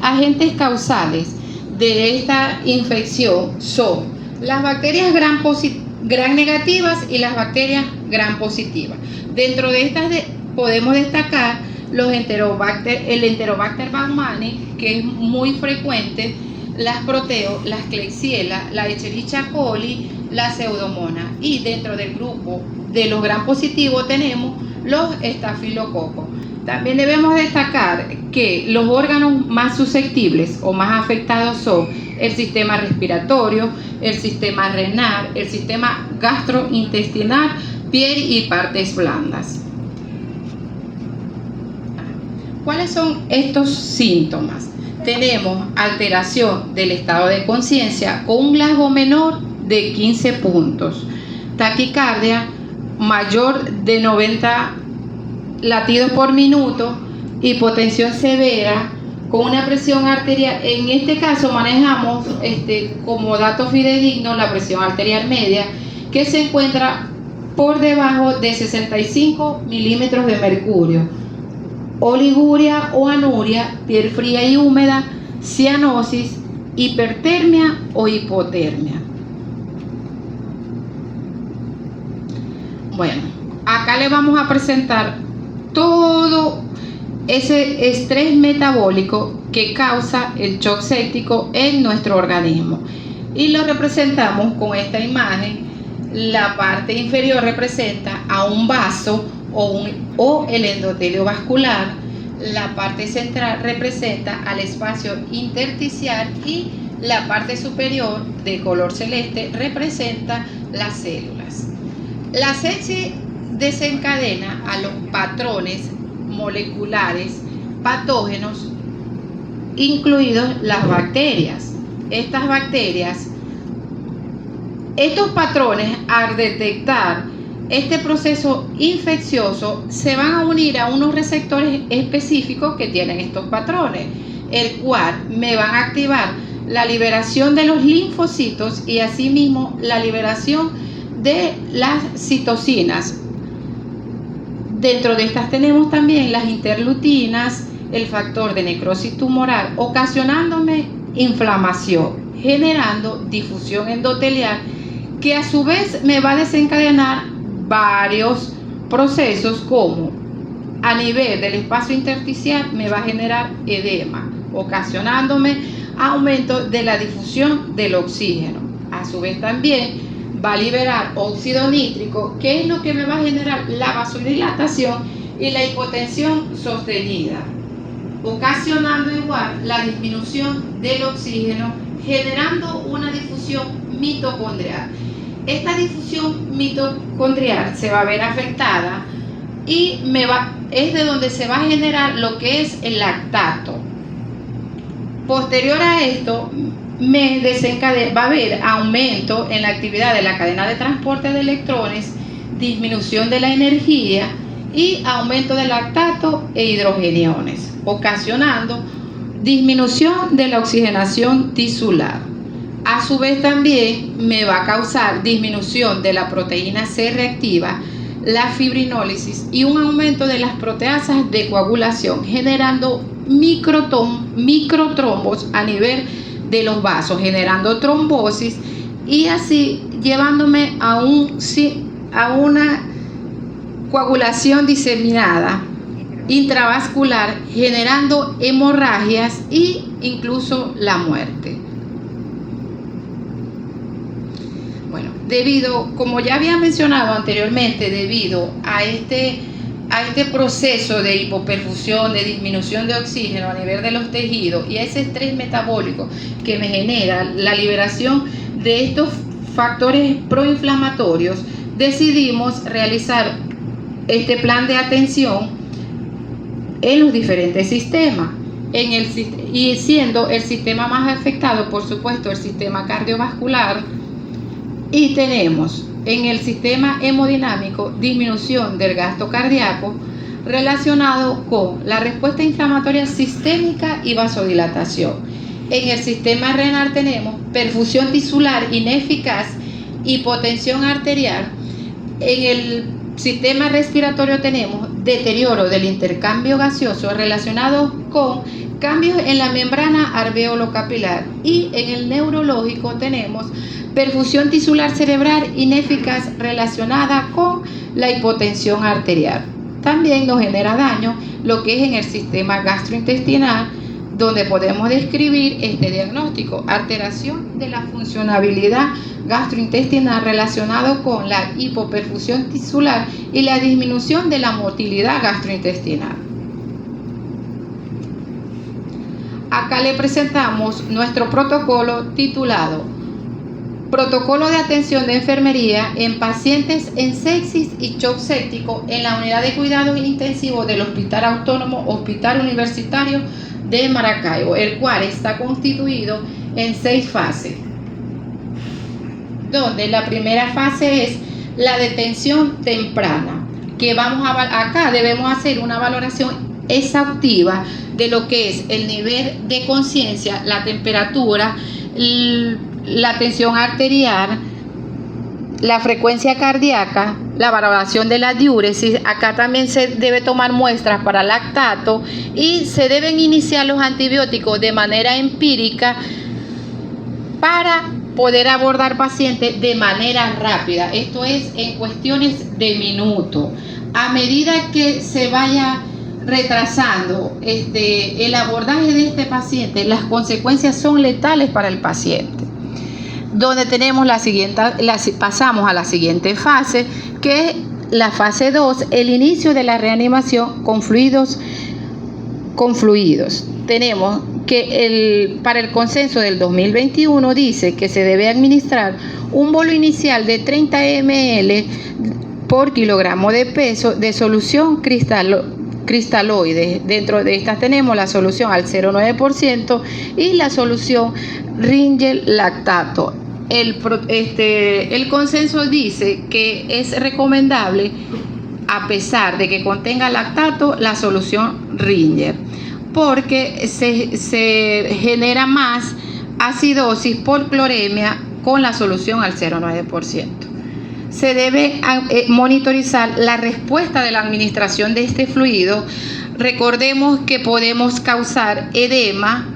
agentes causales de esta infección son las bacterias gram negativas y las bacterias gram positivas. Dentro de estas podemos destacar el Enterobacter baumannii, que es muy frecuente, las Proteus, las Klebsiella, la Escherichia coli, la Pseudomonas. Y dentro del grupo de los gram positivos tenemos los estafilococos. También debemos destacar que los órganos más susceptibles o más afectados son el sistema respiratorio, el sistema renal, el sistema gastrointestinal, piel y partes blandas. ¿Cuáles son estos síntomas? Tenemos alteración del estado de conciencia con un Glasgow menor de 15 puntos, taquicardia mayor de 90 latidos por minuto hipotensión severa, con una presión arterial. En este caso manejamos como dato fidedigno la presión arterial media, que se encuentra por debajo de 65 milímetros de mercurio. Oliguria o anuria, piel fría y húmeda, cianosis, hipertermia o hipotermia. Bueno, acá le vamos a presentar todo ese estrés metabólico que causa el shock séptico en nuestro organismo, y lo representamos con esta imagen. La parte inferior representa a un vaso o el endotelio vascular. La parte central representa al espacio intersticial y la parte superior de color celeste representa las células. La sepsis desencadena a los patrones moleculares patógenos, incluidos las bacterias. Estos patrones, al detectar este proceso infeccioso, se van a unir a unos receptores específicos que tienen estos patrones, el cual me van a activar la liberación de los linfocitos y asimismo la liberación de las citocinas. Dentro de estas tenemos también las interleutinas, el factor de necrosis tumoral, ocasionándome inflamación, generando difusión endotelial, que a su vez me va a desencadenar varios procesos, como a nivel del espacio intersticial me va a generar edema, ocasionándome aumento de la difusión del oxígeno. A su vez también va a liberar óxido nítrico, que es lo que me va a generar la vasodilatación y la hipotensión sostenida, ocasionando igual la disminución del oxígeno, generando una difusión mitocondrial. Esta difusión mitocondrial se va a ver afectada y es de donde se va a generar lo que es el lactato. Posterior a esto, va a haber aumento en la actividad de la cadena de transporte de electrones, disminución de la energía y aumento del lactato e hidrogeniones, ocasionando disminución de la oxigenación tisular. A su vez también me va a causar disminución de la proteína C reactiva, la fibrinólisis y un aumento de las proteasas de coagulación, generando microtrombos a nivel de los vasos, generando trombosis y así llevándome a una coagulación diseminada intravascular, generando hemorragias e incluso la muerte. Bueno, como ya había mencionado anteriormente, debido a este proceso de hipoperfusión, de disminución de oxígeno a nivel de los tejidos y a ese estrés metabólico que me genera la liberación de estos factores proinflamatorios, decidimos realizar este plan de atención en los diferentes sistemas, y siendo el sistema más afectado, por supuesto, el sistema cardiovascular, y tenemos en el sistema hemodinámico disminución del gasto cardíaco relacionado con la respuesta inflamatoria sistémica y vasodilatación. En el sistema renal tenemos perfusión tisular ineficaz, hipotensión arterial. En el sistema respiratorio tenemos deterioro del intercambio gaseoso relacionado con cambios en la membrana alveolo-capilar, y en el neurológico tenemos perfusión tisular cerebral ineficaz relacionada con la hipotensión arterial. También nos genera daño lo que es en el sistema gastrointestinal, donde podemos describir este diagnóstico: alteración de la funcionabilidad gastrointestinal relacionado con la hipoperfusión tisular y la disminución de la motilidad gastrointestinal. Acá le presentamos nuestro protocolo titulado Protocolo de atención de enfermería en pacientes en sepsis y shock séptico en la unidad de cuidados intensivos del Hospital Autónomo Hospital Universitario de Maracaibo, el cual está constituido en 6 fases, donde la primera fase es la detención temprana, que acá debemos hacer una valoración exhaustiva de lo que es el nivel de conciencia, la temperatura, la tensión arterial, la frecuencia cardíaca, la valoración de la diuresis. Acá también se debe tomar muestras para lactato y se deben iniciar los antibióticos de manera empírica para poder abordar pacientes de manera rápida. Esto es en cuestiones de minutos. A medida que se vaya retrasando el abordaje de este paciente, las consecuencias son letales para el paciente. Donde tenemos pasamos a la siguiente fase, que es la fase 2, el inicio de la reanimación con fluidos. Tenemos que para el consenso del 2021 dice que se debe administrar un bolo inicial de 30 ml por kilogramo de peso de solución cristaloide. Dentro de estas tenemos la solución al 0,9% y la solución Ringer lactato. El consenso dice que es recomendable, a pesar de que contenga lactato, la solución Ringer, porque se genera más acidosis por cloremia con la solución al 0,9%. Se debe monitorizar la respuesta de la administración de este fluido. Recordemos que podemos causar edema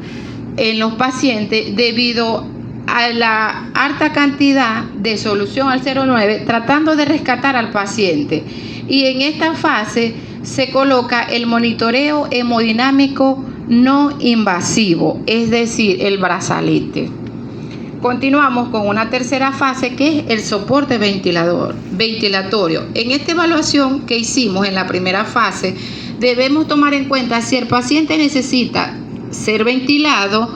en los pacientes debido a la alta cantidad de solución al 0,9, tratando de rescatar al paciente. Y en esta fase se coloca el monitoreo hemodinámico no invasivo, es decir, el brazalete. Continuamos con una tercera fase, que es el soporte ventilatorio. En esta evaluación que hicimos en la primera fase, debemos tomar en cuenta si el paciente necesita ser ventilado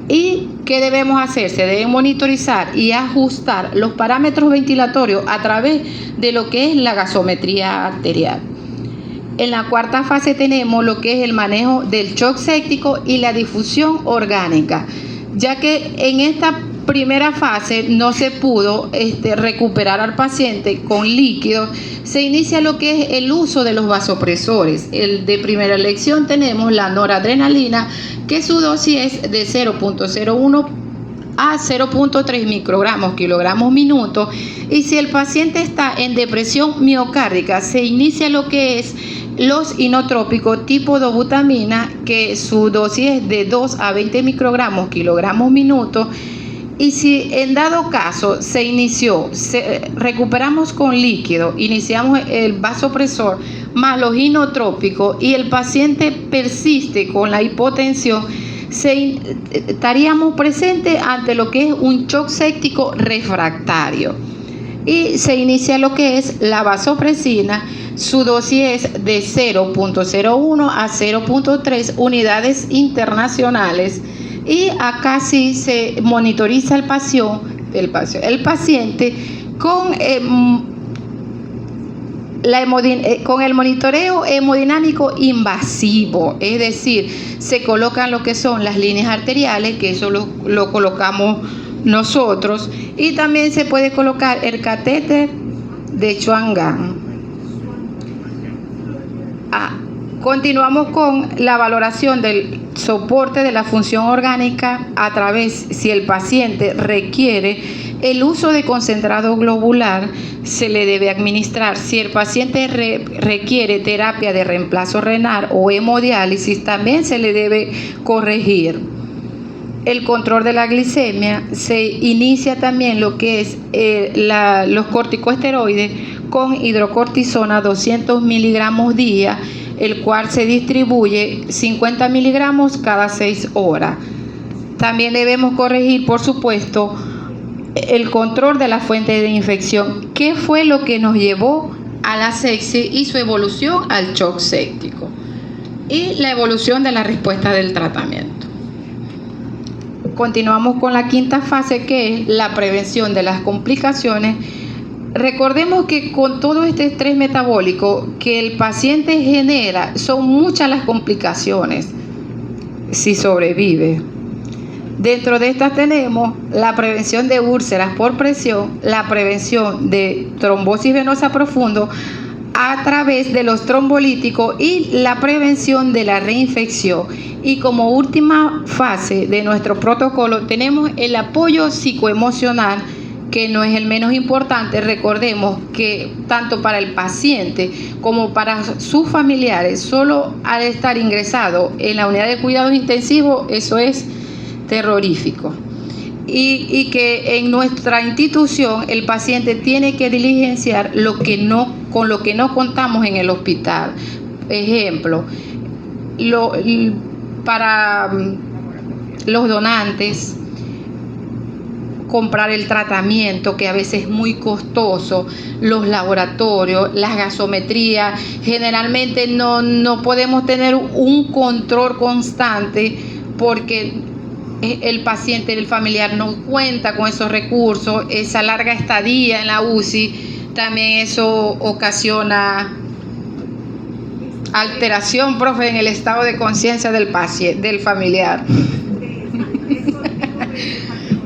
y qué debemos hacer. Se deben monitorizar y ajustar los parámetros ventilatorios a través de lo que es la gasometría arterial. En la cuarta fase tenemos lo que es el manejo del shock séptico y la difusión orgánica, ya que en esta primera fase no se pudo recuperar al paciente con líquidos. Se inicia lo que es el uso de los vasopresores. El de primera elección tenemos la noradrenalina, que su dosis es de 0.01 a 0.3 microgramos kilogramos minuto. Y si el paciente está en depresión miocárdica, se inicia lo que es los inotrópicos tipo dobutamina, que su dosis es de 2 a 20 microgramos kilogramos minuto. Y si en dado caso recuperamos con líquido, iniciamos el vasopresor más los inotrópicos y el paciente persiste con la hipotensión, estaríamos presentes ante lo que es un shock séptico refractario. Y se inicia lo que es la vasopresina. Su dosis es de 0.01 a 0.3 unidades internacionales. Y acá sí se monitoriza el paciente con el monitoreo hemodinámico invasivo, es decir, se colocan lo que son las líneas arteriales, que eso lo colocamos nosotros, y también se puede colocar el catéter de Schwann. Continuamos con la valoración del soporte de la función orgánica a través, si el paciente requiere el uso de concentrado globular, se le debe administrar. Si el paciente requiere terapia de reemplazo renal o hemodiálisis, también se le debe corregir. El control de la glicemia, se inicia también lo que es los corticosteroides con hidrocortisona 200 miligramos día, el cual se distribuye 50 miligramos cada 6 horas. También debemos corregir, por supuesto, el control de la fuente de infección. ¿Qué fue lo que nos llevó a la sepsis y su evolución al shock séptico? Y la evolución de la respuesta del tratamiento. Continuamos con la quinta fase, que es la prevención de las complicaciones. Recordemos que con todo este estrés metabólico que el paciente genera, son muchas las complicaciones si sobrevive. Dentro de estas tenemos la prevención de úlceras por presión, la prevención de trombosis venosa profundo, a través de los trombolíticos y la prevención de la reinfección. Y como última fase de nuestro protocolo tenemos el apoyo psicoemocional, que no es el menos importante. Recordemos que tanto para el paciente como para sus familiares, solo al estar ingresado en la unidad de cuidados intensivos, eso es terrorífico. Y que en nuestra institución el paciente tiene que diligenciar con lo que no contamos en el hospital. Ejemplo, para los donantes, comprar el tratamiento, que a veces es muy costoso, los laboratorios, las gasometrías. Generalmente no podemos tener un control constante porque el paciente, el familiar no cuenta con esos recursos. Esa larga estadía en la UCI, también eso ocasiona alteración, profe, en el estado de conciencia del paciente, del familiar.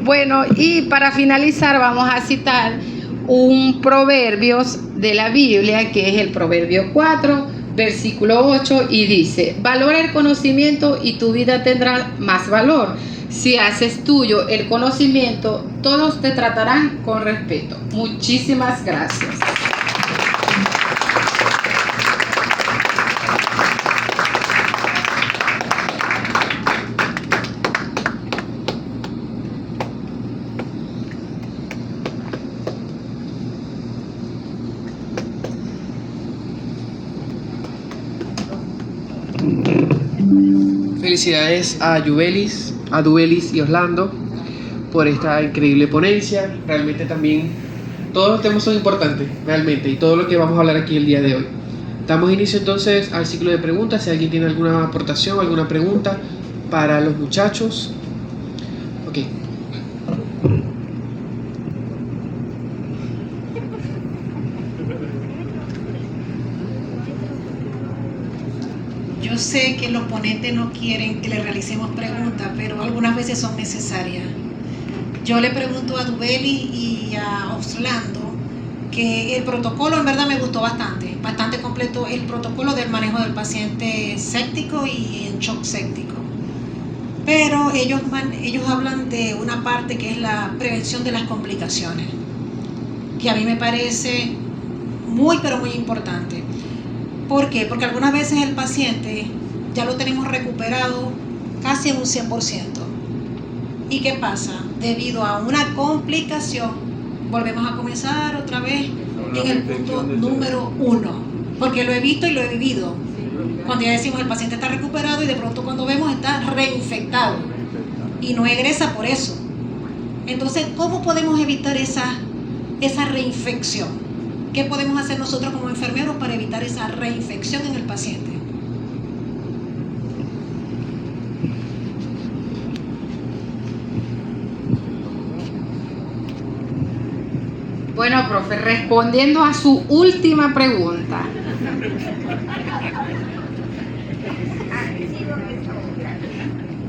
Bueno, y para finalizar vamos a citar un proverbios de la Biblia, que es el Proverbio 4, versículo 8, y dice: valora el conocimiento y tu vida tendrá más valor. Si haces tuyo el conocimiento, todos te tratarán con respeto. Muchísimas gracias. Felicidades a Dubelis y Orlando por esta increíble ponencia. Realmente también todos los temas son importantes, realmente, y todo lo que vamos a hablar aquí el día de hoy. Damos inicio entonces al ciclo de preguntas. Si alguien tiene alguna aportación, alguna pregunta para los muchachos. Ok. Yo sé que los ponentes no quieren que le realicemos preguntas, pero algunas veces son necesarias. Yo le pregunto a Dubelis y a Orlando que el protocolo en verdad me gustó bastante completo, el protocolo del manejo del paciente séptico y en shock séptico. Pero ellos hablan de una parte que es la prevención de las complicaciones, que a mí me parece muy, pero muy importante. ¿Por qué? Porque algunas veces el paciente ya lo tenemos recuperado casi en un 100%. ¿Y qué pasa? Debido a una complicación, volvemos a comenzar otra vez en el punto número 1. Porque lo he visto y lo he vivido. Cuando ya decimos el paciente está recuperado y de pronto cuando vemos está reinfectado. Y no egresa por eso. Entonces, ¿cómo podemos evitar esa reinfección? ¿Qué podemos hacer nosotros como enfermeros para evitar esa reinfección en el paciente? Bueno, profe, respondiendo a su última pregunta.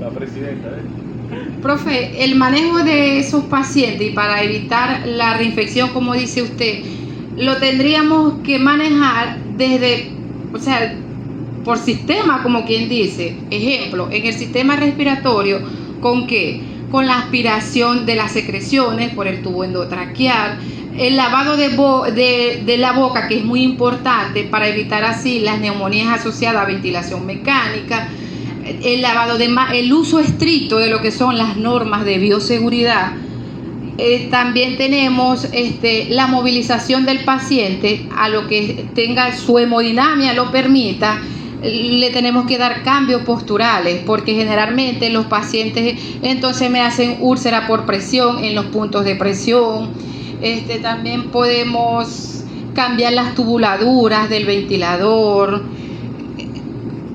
La presidenta, Profe, el manejo de esos pacientes y para evitar la reinfección, como dice usted, lo tendríamos que manejar por sistema, como quien dice. Ejemplo, en el sistema respiratorio, ¿con qué? Con la aspiración de las secreciones por el tubo endotraqueal, el lavado de la boca, que es muy importante para evitar así las neumonías asociadas a ventilación mecánica, el uso estricto de lo que son las normas de bioseguridad. También tenemos la movilización del paciente a lo que tenga su hemodinamia lo permita. Le tenemos que dar cambios posturales, porque generalmente los pacientes entonces me hacen úlcera por presión en los puntos de presión. También podemos cambiar las tubuladuras del ventilador,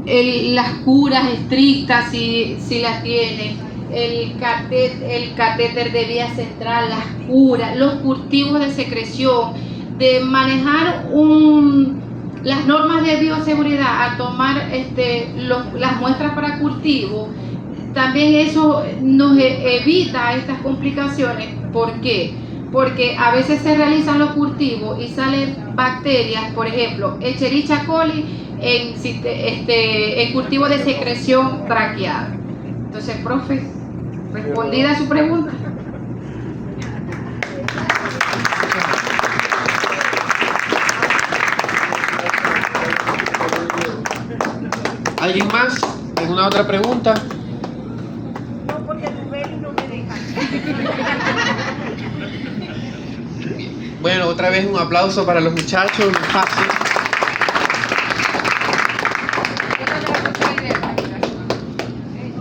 las curas estrictas si las tienen, el catéter de vía central, las curas, los cultivos de secreción, de manejar las normas de bioseguridad a tomar las muestras para cultivo. También eso nos evita estas complicaciones. ¿Por qué? porque a veces se realizan los cultivos y salen bacterias, por ejemplo, Escherichia coli en cultivo de secreción traqueada. Entonces, profe, respondida a su pregunta. ¿Alguien más? ¿Alguna otra pregunta? No, porque tu Beli no me deja. Bueno, otra vez un aplauso para los muchachos, muy fácil.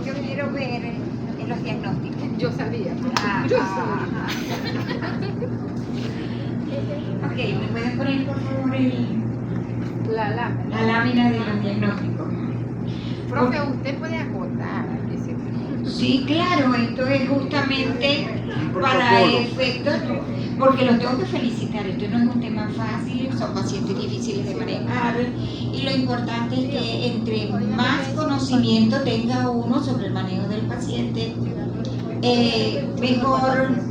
Yo quiero ver en los diagnósticos. Yo sabía. Ok, ¿me pueden poner por favor La lámina. la lámina de los diagnósticos? Profe, usted puede acotar ese punto. Sí, claro, esto es justamente para efectos, porque los tengo que felicitar, esto no es un tema fácil, son pacientes difíciles de manejar y lo importante es que entre más conocimiento tenga uno sobre el manejo del paciente,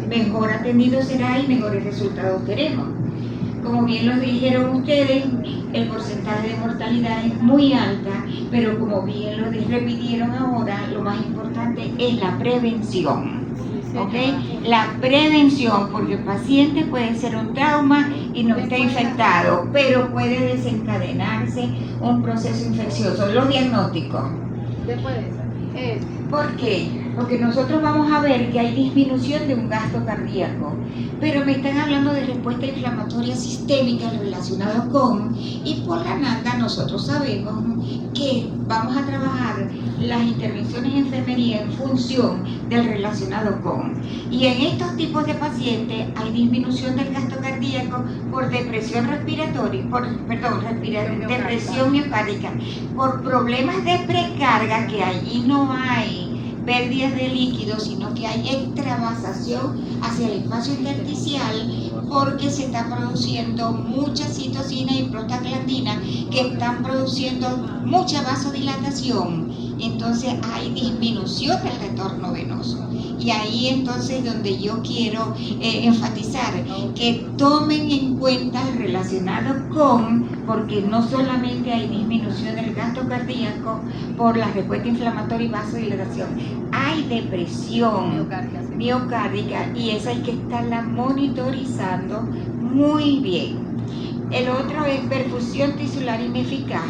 mejor atendido será y mejores resultados queremos. Como bien lo dijeron ustedes, el porcentaje de mortalidad es muy alta, pero como bien lo repitieron ahora, lo más importante es la prevención. ¿Ok? La prevención, porque el paciente puede ser un trauma y no está infectado, pero puede desencadenarse un proceso infeccioso. Los diagnósticos. Después de eso. ¿Por qué? Porque nosotros vamos a ver que hay disminución de un gasto cardíaco, pero me están hablando de respuesta inflamatoria sistémica relacionada con, y por la nata nosotros sabemos que vamos a trabajar las intervenciones en enfermería en función del relacionado con. Y en estos tipos de pacientes hay disminución del gasto cardíaco por depresión respiratoria, depresión miocárdica, por problemas de precarga, que allí no hay pérdidas de líquido, sino que hay extravasación hacia el espacio intersticial, porque se está produciendo mucha citocina y prostaglandina que están produciendo mucha vasodilatación. Entonces hay disminución del retorno venoso. Y ahí entonces donde yo quiero enfatizar que tomen en cuenta el relacionado con, porque no solamente hay disminución del gasto cardíaco por la respuesta inflamatoria y vasodilatación, hay depresión miocárdica y esa hay que estarla monitorizando muy bien. El otro es perfusión tisular ineficaz,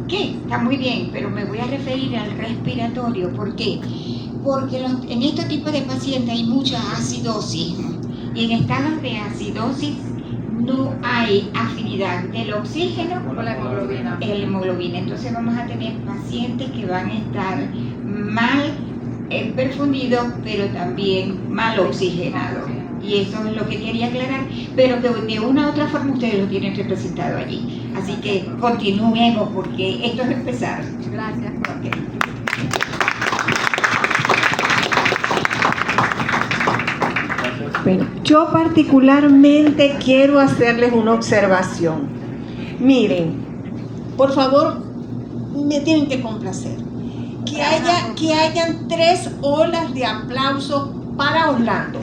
que está muy bien, pero me voy a referir al respiratorio. ¿Por qué? Porque en este tipo de pacientes hay mucha acidosis y en estados de acidosis no hay afinidad del oxígeno Con la hemoglobina. hemoglobina. Entonces vamos a tener pacientes que van a estar mal perfundidos, pero también mal oxigenados. Y eso es lo que quería aclarar, pero que de una u otra forma ustedes lo tienen representado allí. Así que continuemos, porque esto es empezar. Gracias. Okay. Bueno, yo particularmente quiero hacerles una observación. Miren, por favor, me tienen que complacer. Que hayan 3 olas de aplauso para Orlando.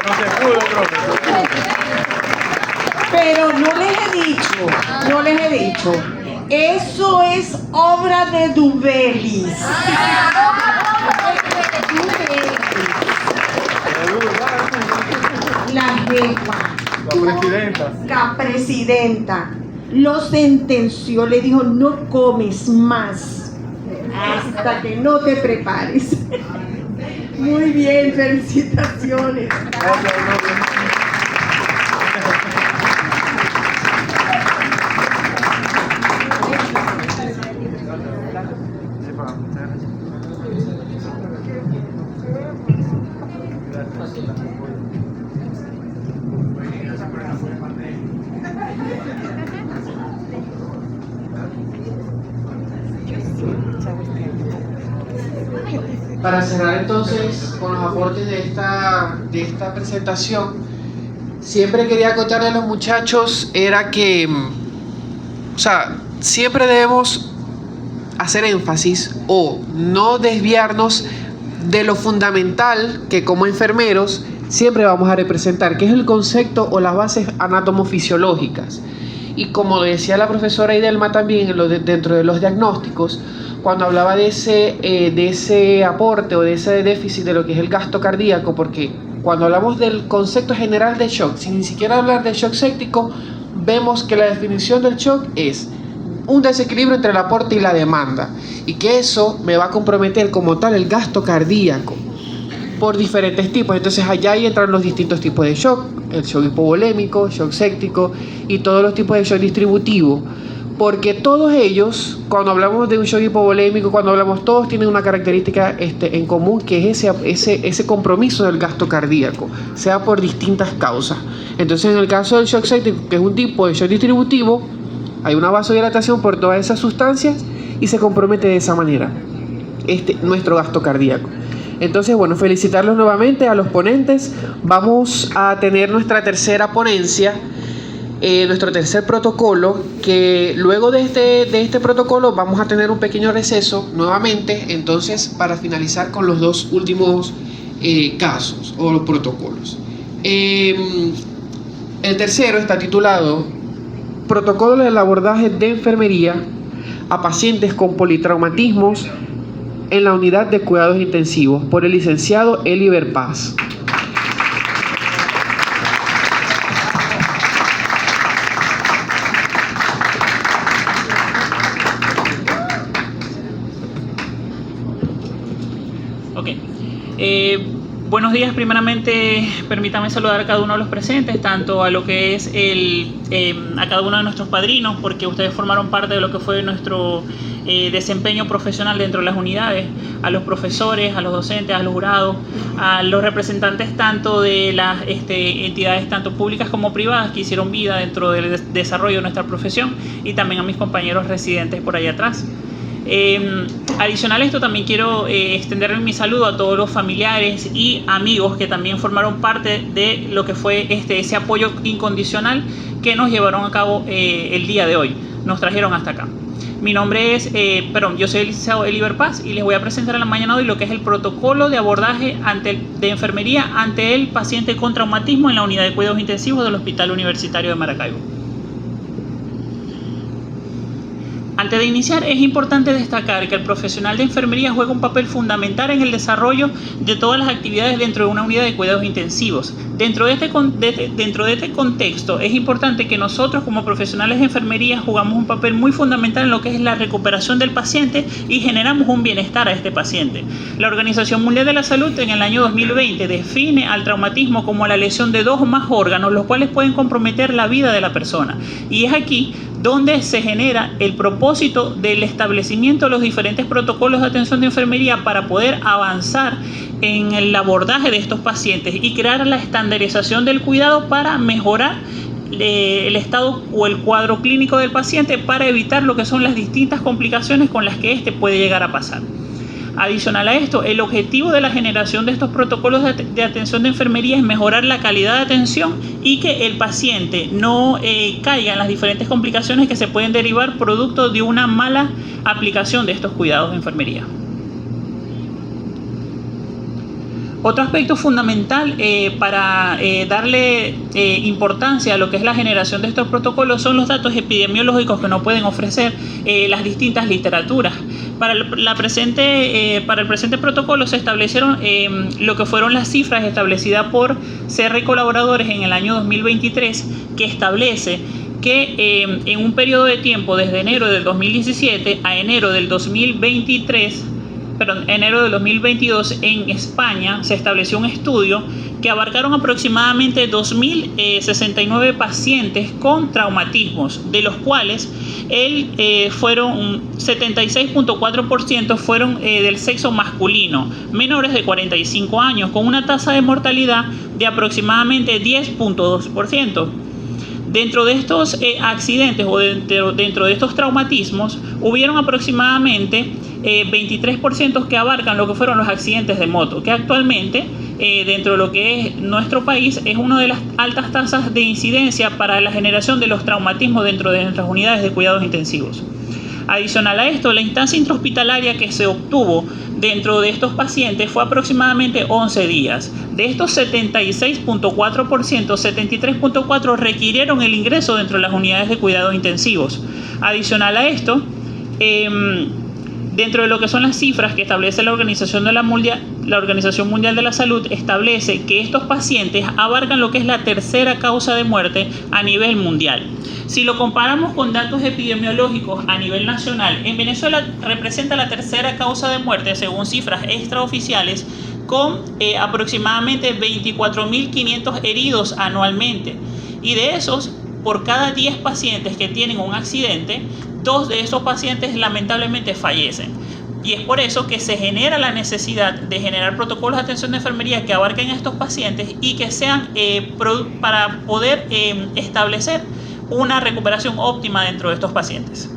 No se pudo, profe. Pero no les he dicho. Eso es obra de Dubelis. La jefa. La presidenta lo sentenció, le dijo: no comes más hasta que no te prepares. Muy bien, felicitaciones. Para cerrar entonces con los aportes de esta presentación, siempre quería contarle a los muchachos era que, siempre debemos hacer énfasis o no desviarnos de lo fundamental que como enfermeros siempre vamos a representar, que es el concepto o las bases anatomofisiológicas. Y como decía la profesora Idelma también dentro de los diagnósticos, cuando hablaba de ese aporte o de ese déficit de lo que es el gasto cardíaco, porque cuando hablamos del concepto general de shock, sin ni siquiera hablar de shock séptico, vemos que la definición del shock es un desequilibrio entre el aporte y la demanda, y que eso me va a comprometer como tal el gasto cardíaco por diferentes tipos. Entonces allá ahí entran los distintos tipos de shock, el shock hipovolémico, shock séptico y todos los tipos de shock distributivo, porque todos ellos, cuando hablamos de un shock hipovolémico, todos tienen una característica en común, que es ese compromiso del gasto cardíaco, sea por distintas causas. Entonces en el caso del shock séptico, que es un tipo de shock distributivo, hay una vasodilatación por todas esas sustancias y se compromete de esa manera nuestro gasto cardíaco. Entonces, bueno, felicitarlos nuevamente a los ponentes. Vamos a tener nuestra tercera ponencia, nuestro tercer protocolo, que luego de este protocolo vamos a tener un pequeño receso nuevamente, entonces, para finalizar con los dos últimos casos o los protocolos. El tercero está titulado Protocolo del abordaje de enfermería a pacientes con politraumatismos en la unidad de cuidados intensivos, por el licenciado Eliber Paz. Ok. Buenos días. Primeramente, permítame saludar a cada uno de los presentes, tanto a lo que es a cada uno de nuestros padrinos, porque ustedes formaron parte de lo que fue nuestro desempeño profesional dentro de las unidades, a los profesores, a los docentes, a los jurados, a los representantes tanto de las entidades tanto públicas como privadas que hicieron vida dentro del desarrollo de nuestra profesión, y también a mis compañeros residentes por allá atrás. Adicional a esto, también quiero extenderle mi saludo a todos los familiares y amigos que también formaron parte de lo que fue ese apoyo incondicional que nos llevaron a cabo el día de hoy, nos trajeron hasta acá. Mi nombre es, yo soy el licenciado Eliber Paz y les voy a presentar en la mañana de hoy lo que es el protocolo de abordaje de enfermería ante el paciente con traumatismo en la unidad de cuidados intensivos del Hospital Universitario de Maracaibo. Antes de iniciar, es importante destacar que el profesional de enfermería juega un papel fundamental en el desarrollo de todas las actividades dentro de una unidad de cuidados intensivos. Dentro de este contexto, es importante que nosotros como profesionales de enfermería jugamos un papel muy fundamental en lo que es la recuperación del paciente y generamos un bienestar a este paciente. La Organización Mundial de la Salud en el año 2020 define al traumatismo como la lesión de dos o más órganos, los cuales pueden comprometer la vida de la persona. Y es aquí donde se genera el propósito del establecimiento de los diferentes protocolos de atención de enfermería para poder avanzar en el abordaje de estos pacientes y crear la estandarización del cuidado para mejorar el estado o el cuadro clínico del paciente, para evitar lo que son las distintas complicaciones con las que éste puede llegar a pasar. Adicional a esto, el objetivo de la generación de estos protocolos de atención de enfermería es mejorar la calidad de atención y que el paciente no caiga en las diferentes complicaciones que se pueden derivar producto de una mala aplicación de estos cuidados de enfermería. Otro aspecto fundamental para darle importancia a lo que es la generación de estos protocolos son los datos epidemiológicos que nos pueden ofrecer las distintas literaturas. Para el presente protocolo se establecieron lo que fueron las cifras establecidas por CR y colaboradores en el año 2023, que establece que en un periodo de tiempo desde enero del 2017 a enero del 2022 en España se estableció un estudio que abarcaron aproximadamente 2.069 pacientes con traumatismos, de los cuales fueron 76.4% fueron del sexo masculino, menores de 45 años, con una tasa de mortalidad de aproximadamente 10.2%. Dentro de estos accidentes o dentro de estos traumatismos, hubieron aproximadamente 23% que abarcan lo que fueron los accidentes de moto, que actualmente dentro de lo que es nuestro país es una de las altas tasas de incidencia para la generación de los traumatismos dentro de nuestras unidades de cuidados intensivos. Adicional a esto, la instancia intrahospitalaria que se obtuvo dentro de estos pacientes fue aproximadamente 11 días. De estos 76.4%, 73.4% requirieron el ingreso dentro de las unidades de cuidados intensivos. Adicional a esto, dentro de lo que son las cifras que establece la Organización Mundial de la Salud, establece que estos pacientes abarcan lo que es la tercera causa de muerte a nivel mundial. Si lo comparamos con datos epidemiológicos a nivel nacional, en Venezuela representa la tercera causa de muerte según cifras extraoficiales, con aproximadamente 24.500 heridos anualmente. Y de esos, por cada 10 pacientes que tienen un accidente, 2 de esos pacientes lamentablemente fallecen. Y es por eso que se genera la necesidad de generar protocolos de atención de enfermería que abarquen a estos pacientes y que sean para poder establecer una recuperación óptima dentro de estos pacientes.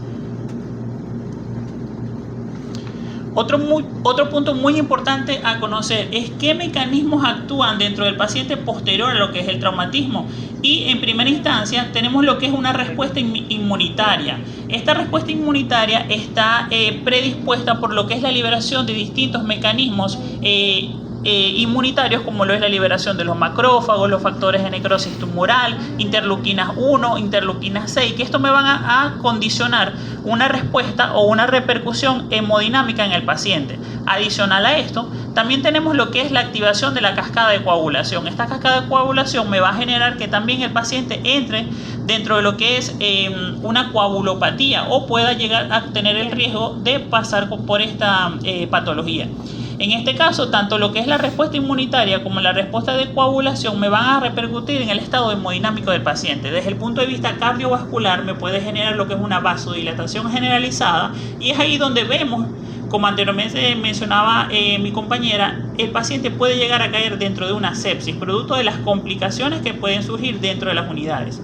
Otro punto muy importante a conocer es qué mecanismos actúan dentro del paciente posterior a lo que es el traumatismo. Y en primera instancia tenemos lo que es una respuesta inmunitaria. Esta respuesta inmunitaria está predispuesta por lo que es la liberación de distintos mecanismos inmunitarios, como lo es la liberación de los macrófagos, los factores de necrosis tumoral, interleuquinas 1, interleuquinas 6, que esto me van a condicionar una respuesta o una repercusión hemodinámica en el paciente. Adicional a esto, también tenemos lo que es la activación de la cascada de coagulación. Esta cascada de coagulación me va a generar que también el paciente entre dentro de lo que es una coagulopatía o pueda llegar a tener el riesgo de pasar por esta patología. En este caso, tanto lo que es la respuesta inmunitaria como la respuesta de coagulación me van a repercutir en el estado hemodinámico del paciente. Desde el punto de vista cardiovascular me puede generar lo que es una vasodilatación generalizada, y es ahí donde vemos, como anteriormente mencionaba mi compañera, el paciente puede llegar a caer dentro de una sepsis, producto de las complicaciones que pueden surgir dentro de las unidades.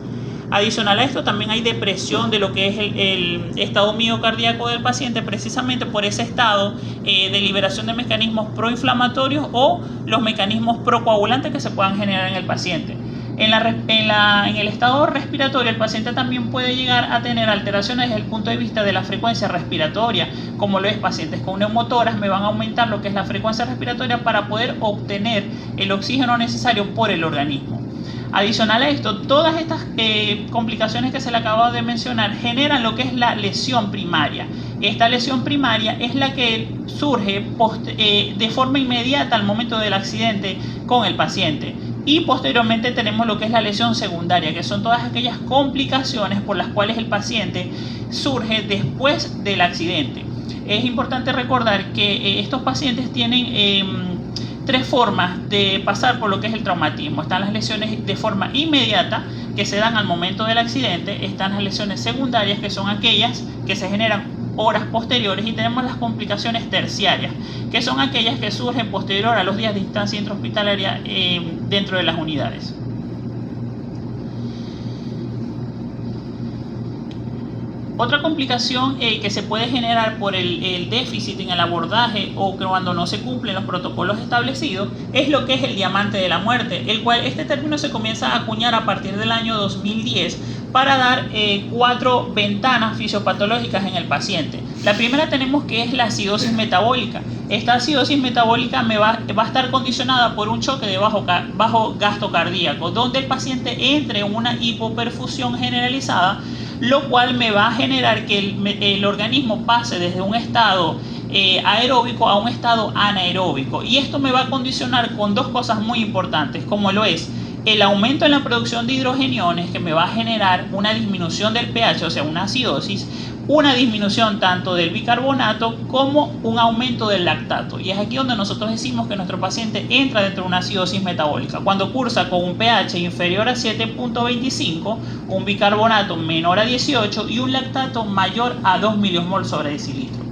Adicional a esto, también hay depresión de lo que es el estado miocardíaco del paciente, precisamente por ese estado de liberación de mecanismos proinflamatorios o los mecanismos procoagulantes que se puedan generar en el paciente. En el estado respiratorio, el paciente también puede llegar a tener alteraciones desde el punto de vista de la frecuencia respiratoria, como lo es pacientes con neumotoras, me van a aumentar lo que es la frecuencia respiratoria para poder obtener el oxígeno necesario por el organismo. Adicional a esto, todas estas complicaciones que se le acaba de mencionar generan lo que es la lesión primaria. Esta lesión primaria es la que surge de forma inmediata al momento del accidente con el paciente. Y posteriormente tenemos lo que es la lesión secundaria, que son todas aquellas complicaciones por las cuales el paciente surge después del accidente. Es importante recordar que estos pacientes tienen 3 formas de pasar por lo que es el traumatismo. Están las lesiones de forma inmediata, que se dan al momento del accidente. Están las lesiones secundarias, que son aquellas que se generan horas posteriores, y tenemos las complicaciones terciarias, que son aquellas que surgen posterior a los días de instancia intrahospitalaria dentro de las unidades. Otra complicación que se puede generar por el déficit en el abordaje o cuando no se cumplen los protocolos establecidos es lo que es el diamante de la muerte, el cual este término se comienza a acuñar a partir del año 2010 para dar 4 ventanas fisiopatológicas en el paciente. La primera tenemos que es la acidosis metabólica. Esta acidosis metabólica va a estar condicionada por un choque de bajo gasto cardíaco, donde el paciente entre en una hipoperfusión generalizada, lo cual me va a generar que el organismo pase desde un estado aeróbico a un estado anaeróbico. Y esto me va a condicionar con 2 cosas muy importantes, como lo es el aumento en la producción de hidrogeniones, que me va a generar una disminución del pH, o sea, una acidosis, una disminución tanto del bicarbonato como un aumento del lactato. Y es aquí donde nosotros decimos que nuestro paciente entra dentro de una acidosis metabólica, cuando cursa con un pH inferior a 7.25, un bicarbonato menor a 18 y un lactato mayor a 2 miliosmol sobre decilitro.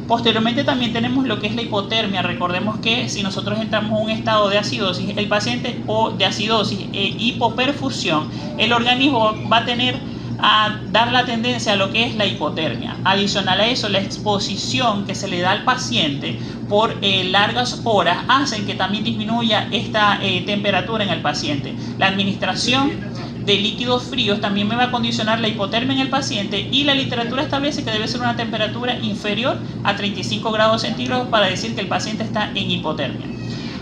Posteriormente también tenemos lo que es la hipotermia. Recordemos que si nosotros entramos en un estado de acidosis, el paciente o de acidosis hipoperfusión, el organismo va a dar la tendencia a lo que es la hipotermia. Adicional a eso, la exposición que se le da al paciente por largas horas hacen que también disminuya esta temperatura en el paciente. La administración de líquidos fríos también me va a condicionar la hipotermia en el paciente, y la literatura establece que debe ser una temperatura inferior a 35 grados centígrados para decir que el paciente está en hipotermia.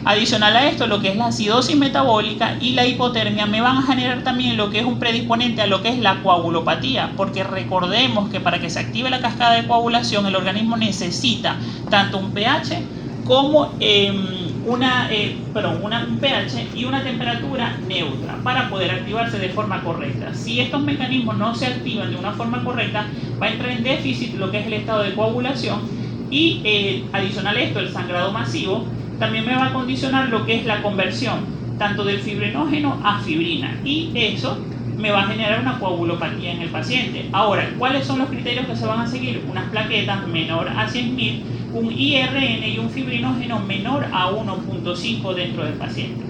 Adicional a esto, lo que es la acidosis metabólica y la hipotermia me van a generar también lo que es un predisponente a lo que es la coagulopatía, porque recordemos que para que se active la cascada de coagulación el organismo necesita tanto un pH como un pH y una temperatura neutra para poder activarse de forma correcta. Si estos mecanismos no se activan de una forma correcta, va a entrar en déficit lo que es el estado de coagulación, y adicional a esto, el sangrado masivo también me va a condicionar lo que es la conversión tanto del fibrinógeno a fibrina, y eso me va a generar una coagulopatía en el paciente. Ahora, ¿cuáles son los criterios que se van a seguir? Unas plaquetas menor a 100.000, un IRN y un fibrinógeno menor a 1.5 dentro del paciente.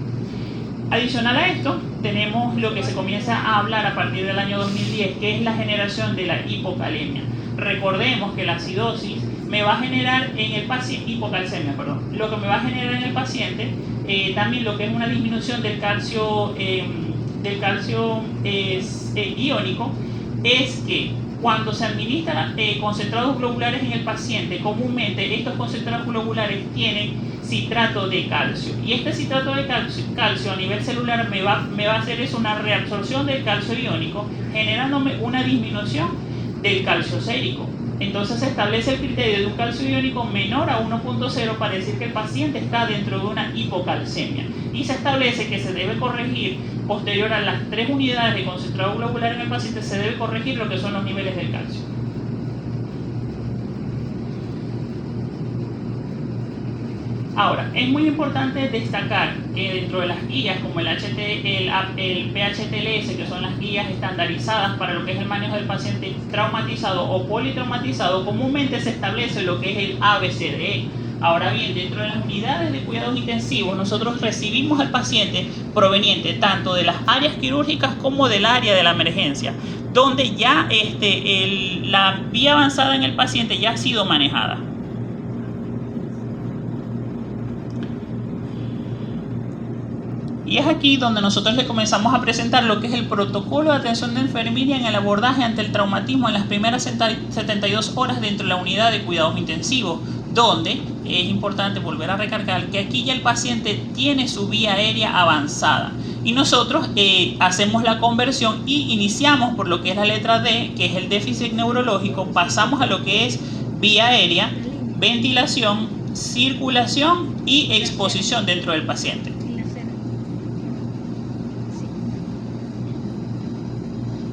Adicional a esto, tenemos lo que se comienza a hablar a partir del año 2010, que es la generación de la hipocalemia. Recordemos que la acidosis me va a generar en el paciente, hipocalcemia, perdón, lo que me va a generar en el paciente también lo que es una disminución del calcio iónico, es que cuando se administran concentrados globulares en el paciente, comúnmente estos concentrados globulares tienen citrato de calcio, y este citrato de calcio a nivel celular me va a hacer eso, una reabsorción del calcio iónico, generándome una disminución del calcio sérico. Entonces se establece el criterio de un calcio iónico menor a 1.0 para decir que el paciente está dentro de una hipocalcemia, y se establece que se debe corregir posterior a las 3 unidades de concentrado globular en el paciente, se debe corregir lo que son los niveles del calcio. Ahora, es muy importante destacar que dentro de las guías como el PHTLS, que son las guías estandarizadas para lo que es el manejo del paciente traumatizado o politraumatizado, comúnmente se establece lo que es el ABCDE. Ahora bien, dentro de las unidades de cuidados intensivos, nosotros recibimos al paciente proveniente tanto de las áreas quirúrgicas como del área de la emergencia, donde ya la vía avanzada en el paciente ya ha sido manejada. Y es aquí donde nosotros le comenzamos a presentar lo que es el protocolo de atención de enfermería en el abordaje ante el traumatismo en las primeras 72 horas dentro de la unidad de cuidados intensivos, donde es importante volver a recargar que aquí ya el paciente tiene su vía aérea avanzada, y nosotros hacemos la conversión y iniciamos por lo que es la letra D, que es el déficit neurológico, pasamos a lo que es vía aérea, ventilación, circulación y exposición dentro del paciente.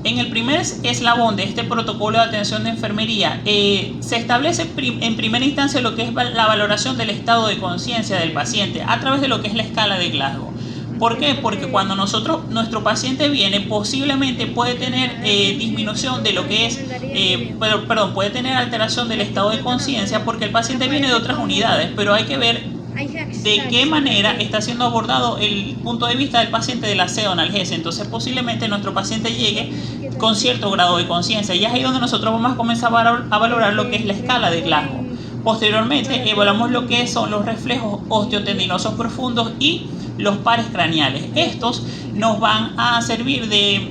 En el primer eslabón de este protocolo de atención de enfermería se establece en primera instancia lo que es la valoración del estado de conciencia del paciente a través de lo que es la escala de Glasgow. ¿Por qué? Porque cuando nuestro paciente viene, posiblemente puede tener disminución de lo que es, puede tener alteración del estado de conciencia, porque el paciente viene de otras unidades, pero hay que ver de qué manera está siendo abordado el punto de vista del paciente de la pseudoanalgesia. Entonces posiblemente nuestro paciente llegue con cierto grado de conciencia, y es ahí donde nosotros vamos a comenzar a valorar lo que es la escala de Glasgow. Posteriormente evaluamos lo que son los reflejos osteotendinosos profundos y los pares craneales. Estos nos van a servir de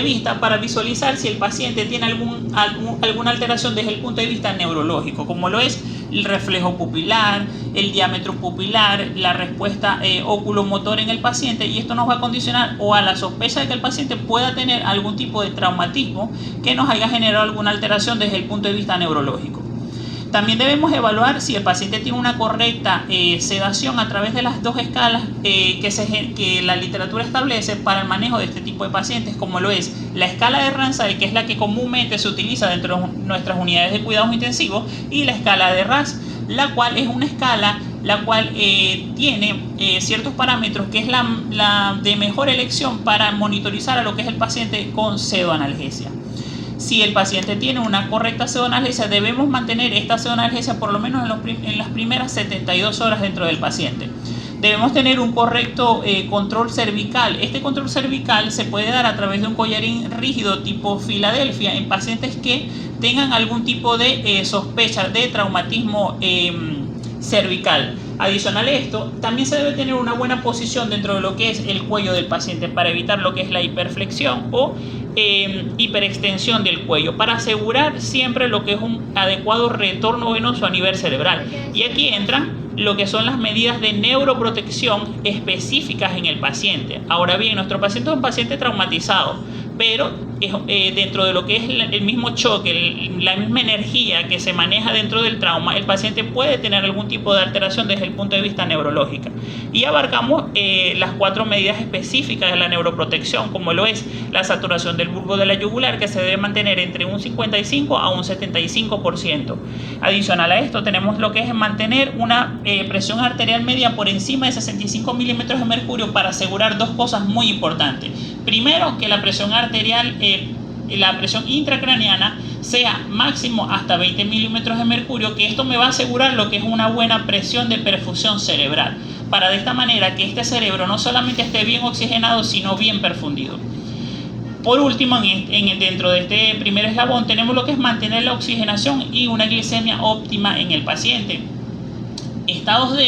vista para visualizar si el paciente tiene alguna alteración desde el punto de vista neurológico, como lo es el reflejo pupilar, el diámetro pupilar, la respuesta oculomotora en el paciente, y esto nos va a condicionar o a la sospecha de que el paciente pueda tener algún tipo de traumatismo que nos haya generado alguna alteración desde el punto de vista neurológico. También debemos evaluar si el paciente tiene una correcta sedación a través de las 2 escalas que la literatura establece para el manejo de este tipo de pacientes, como lo es la escala de Ramsay, que es la que comúnmente se utiliza dentro de nuestras unidades de cuidados intensivos, y la escala de RASS, la cual es una escala tiene ciertos parámetros que es la de mejor elección para monitorizar a lo que es el paciente con pseudoanalgesia. Si el paciente tiene una correcta pseudoanalgesia, debemos mantener esta pseudoanalgesia por lo menos en las primeras 72 horas dentro del paciente. Debemos tener un correcto control cervical. Este control cervical se puede dar a través de un collarín rígido tipo Filadelfia en pacientes que tengan algún tipo de sospecha de traumatismo cervical. Adicional a esto, también se debe tener una buena posición dentro de lo que es el cuello del paciente para evitar lo que es la hiperflexión o hiperextensión del cuello, para asegurar siempre lo que es un adecuado retorno venoso a nivel cerebral. Y aquí entran lo que son las medidas de neuroprotección específicas en el paciente. Ahora bien, nuestro paciente es un paciente traumatizado, pero dentro de lo que es el mismo choque, la misma energía que se maneja dentro del trauma, el paciente puede tener algún tipo de alteración desde el punto de vista neurológico. Y abarcamos las 4 medidas específicas de la neuroprotección, como lo es la saturación del bulbo de la yugular, que se debe mantener entre un 55 a un 75%. Adicional a esto, tenemos lo que es mantener una presión arterial media por encima de 65 milímetros de mercurio para asegurar 2 cosas muy importantes. Primero, que la presión arterial, la presión intracraneana sea máximo hasta 20 milímetros de mercurio, que esto me va a asegurar lo que es una buena presión de perfusión cerebral, para de esta manera que este cerebro no solamente esté bien oxigenado, sino bien perfundido. Por último, dentro de este primer eslabón tenemos lo que es mantener la oxigenación y una glicemia óptima en el paciente. Estados de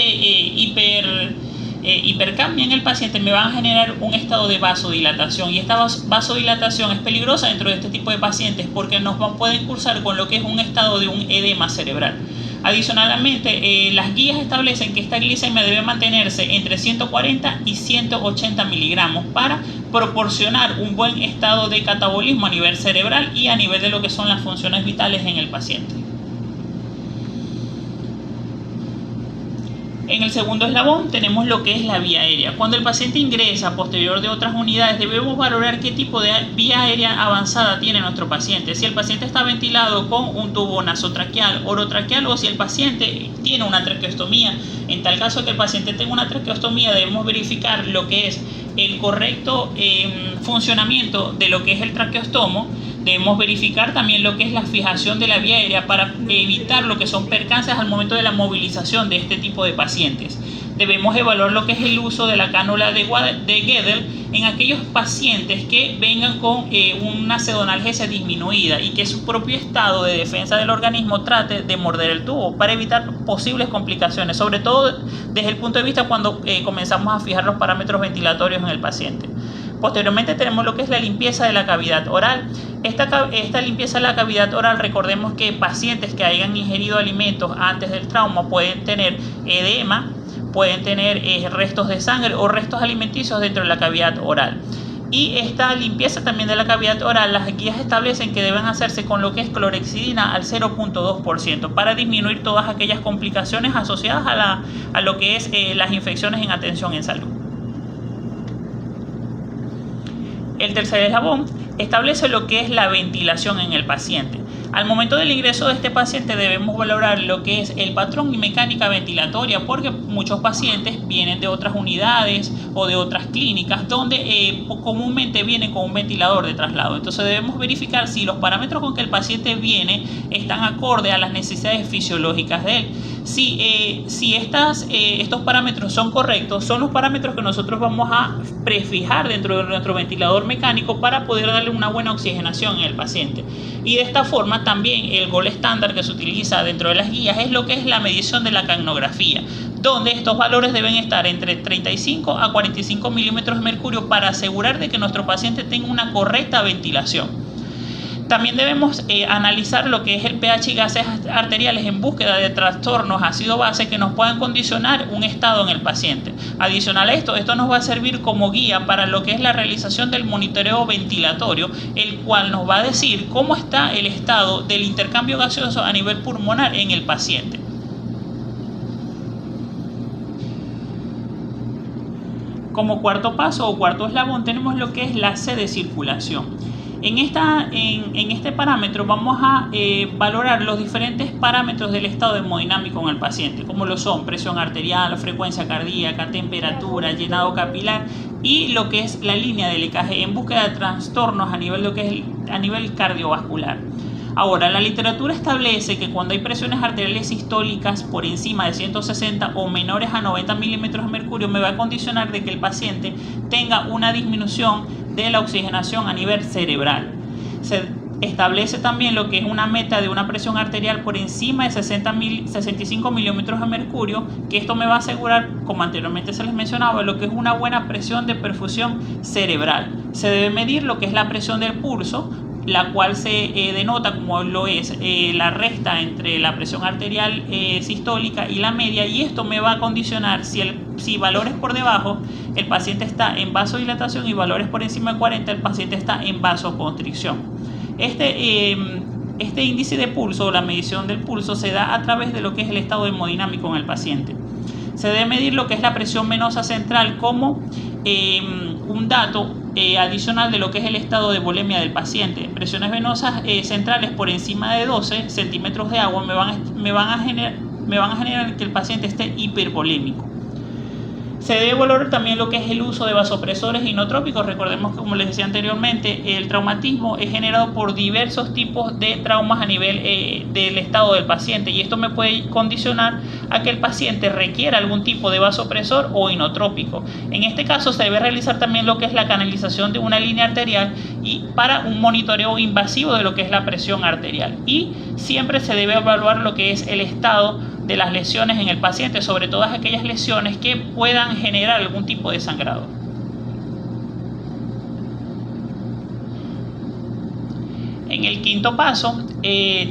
hipercambio en el paciente me van a generar un estado de vasodilatación, y esta vasodilatación es peligrosa dentro de este tipo de pacientes porque nos pueden cursar con lo que es un estado de un edema cerebral. Adicionalmente, las guías establecen que esta glicemia debe mantenerse entre 140 y 180 miligramos para proporcionar un buen estado de catabolismo a nivel cerebral y a nivel de lo que son las funciones vitales en el paciente. En el segundo eslabón tenemos lo que es la vía aérea. Cuando el paciente ingresa posterior de otras unidades, debemos valorar qué tipo de vía aérea avanzada tiene nuestro paciente. Si el paciente está ventilado con un tubo nasotraqueal, orotraqueal, o si el paciente tiene una traqueostomía. En tal caso que el paciente tenga una traqueostomía, debemos verificar lo que es el correcto funcionamiento de lo que es el traqueostomo. Debemos verificar también lo que es la fijación de la vía aérea para evitar lo que son percances al momento de la movilización de este tipo de pacientes. Debemos evaluar lo que es el uso de la cánula de Guedel en aquellos pacientes que vengan con una pseudonalgesia disminuida y que su propio estado de defensa del organismo trate de morder el tubo para evitar posibles complicaciones, sobre todo desde el punto de vista cuando comenzamos a fijar los parámetros ventilatorios en el paciente. Posteriormente tenemos lo que es la limpieza de la cavidad oral. Esta limpieza de la cavidad oral, recordemos que pacientes que hayan ingerido alimentos antes del trauma pueden tener edema, pueden tener restos de sangre o restos alimenticios dentro de la cavidad oral. Y esta limpieza también de la cavidad oral, las guías establecen que deben hacerse con lo que es clorexidina al 0.2% para disminuir todas aquellas complicaciones asociadas a lo que es las infecciones en atención en salud. El tercer eslabón establece lo que es la ventilación en el paciente. Al momento del ingreso de este paciente debemos valorar lo que es el patrón y mecánica ventilatoria, porque muchos pacientes vienen de otras unidades o de otras clínicas donde comúnmente vienen con un ventilador de traslado. Entonces debemos verificar si los parámetros con que el paciente viene están acorde a las necesidades fisiológicas de él. Si estos parámetros son correctos, son los parámetros que nosotros vamos a prefijar dentro de nuestro ventilador mecánico para poder darle una buena oxigenación en el paciente. Y de esta forma también el gol estándar que se utiliza dentro de las guías es lo que es la medición de la capnografía, donde estos valores deben estar entre 35 a 45 milímetros de mercurio para asegurar de que nuestro paciente tenga una correcta ventilación. También debemos analizar lo que es el pH y gases arteriales en búsqueda de trastornos ácido-base que nos puedan condicionar un estado en el paciente. Adicional a esto nos va a servir como guía para lo que es la realización del monitoreo ventilatorio, el cual nos va a decir cómo está el estado del intercambio gaseoso a nivel pulmonar en el paciente. Como cuarto paso o cuarto eslabón tenemos lo que es la C de circulación. En este parámetro vamos a valorar los diferentes parámetros del estado hemodinámico en el paciente, como lo son presión arterial, frecuencia cardíaca, temperatura, llenado capilar y lo que es la línea del EKG en búsqueda de trastornos a nivel cardiovascular. Ahora, la literatura establece que cuando hay presiones arteriales sistólicas por encima de 160 o menores a 90 milímetros de mercurio, me va a condicionar de que el paciente tenga una disminución de la oxigenación a nivel cerebral. establece también lo que es una meta de una presión arterial por encima de 65 milímetros de mercurio, que esto me va a asegurar, como anteriormente se les mencionaba, lo que es una buena presión de perfusión cerebral. Se debe medir lo que es la presión del pulso, la cual se denota como lo es la resta entre la presión arterial sistólica y la media, y esto me va a condicionar si valores por debajo el paciente está en vasodilatación y valores por encima de 40 el paciente está en vasoconstricción. Este índice de pulso o la medición del pulso se da a través de lo que es el estado hemodinámico en el paciente. Se debe medir lo que es la presión venosa central como un dato adicional de lo que es el estado de volemia del paciente. Presiones venosas centrales por encima de 12 centímetros de agua me van a generar que el paciente esté hipervolémico. Se debe valorar también lo que es el uso de vasopresores inotrópicos. Recordemos que, como les decía anteriormente, el traumatismo es generado por diversos tipos de traumas a nivel del estado del paciente, y esto me puede condicionar a que el paciente requiera algún tipo de vasopresor o inotrópico. En este caso se debe realizar también lo que es la canalización de una línea arterial y para un monitoreo invasivo de lo que es la presión arterial, y siempre se debe evaluar lo que es el estado de las lesiones en el paciente, sobre todas aquellas lesiones que puedan generar algún tipo de sangrado. En el quinto paso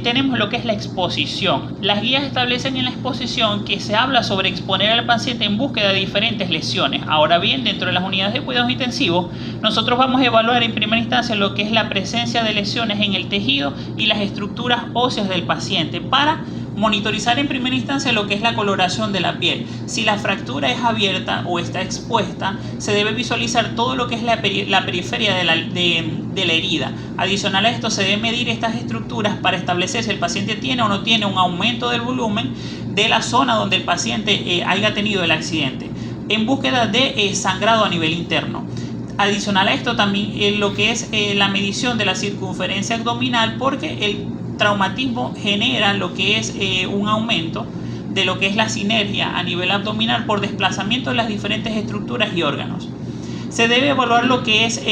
tenemos lo que es la exposición. Las guías establecen en la exposición que se habla sobre exponer al paciente en búsqueda de diferentes lesiones. Ahora bien, dentro de las unidades de cuidados intensivos, nosotros vamos a evaluar en primera instancia lo que es la presencia de lesiones en el tejido y las estructuras óseas del paciente para monitorizar en primera instancia lo que es la coloración de la piel. Si la fractura es abierta o está expuesta, se debe visualizar todo lo que es la periferia de la herida. Adicional a esto, se debe medir estas estructuras para establecer si el paciente tiene o no tiene un aumento del volumen de la zona donde el paciente haya tenido el accidente, en búsqueda de sangrado a nivel interno. Adicional a esto, también lo que es la medición de la circunferencia abdominal, porque el traumatismo genera lo que es un aumento de lo que es la sinergia a nivel abdominal por desplazamiento de las diferentes estructuras y órganos. Se debe evaluar lo que es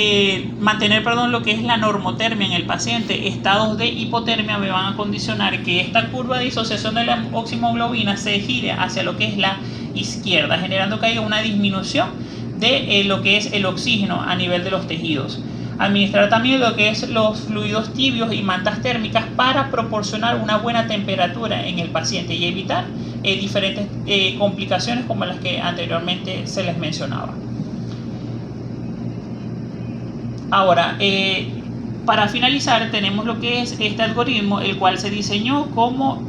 mantener lo que es la normotermia en el paciente. Estados de hipotermia me van a condicionar que esta curva de disociación de la oximoglobina se gire hacia lo que es la izquierda, generando que haya una disminución de lo que es el oxígeno a nivel de los tejidos. Administrar también lo que es los fluidos tibios y mantas térmicas para proporcionar una buena temperatura en el paciente y evitar diferentes complicaciones como las que anteriormente se les mencionaba. Ahora, para finalizar, tenemos lo que es este algoritmo, el cual se diseñó como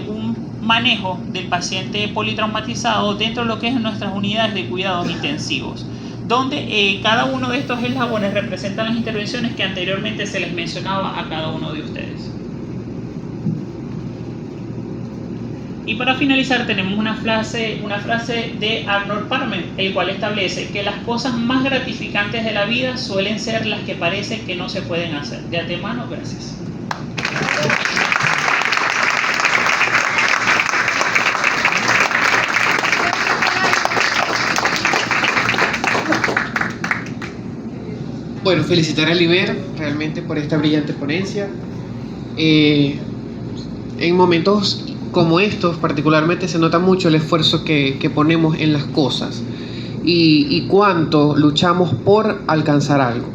un manejo del paciente politraumatizado dentro de lo que es nuestras unidades de cuidados intensivos, donde cada uno de estos eslabones representan las intervenciones que anteriormente se les mencionaba a cada uno de ustedes. Y para finalizar tenemos una frase de Arnold Palmer, el cual establece que las cosas más gratificantes de la vida suelen ser las que parece que no se pueden hacer. De antemano, gracias. Bueno, felicitar a Liber realmente por esta brillante ponencia. En momentos como estos particularmente se nota mucho el esfuerzo que ponemos en las cosas y cuánto luchamos por alcanzar algo.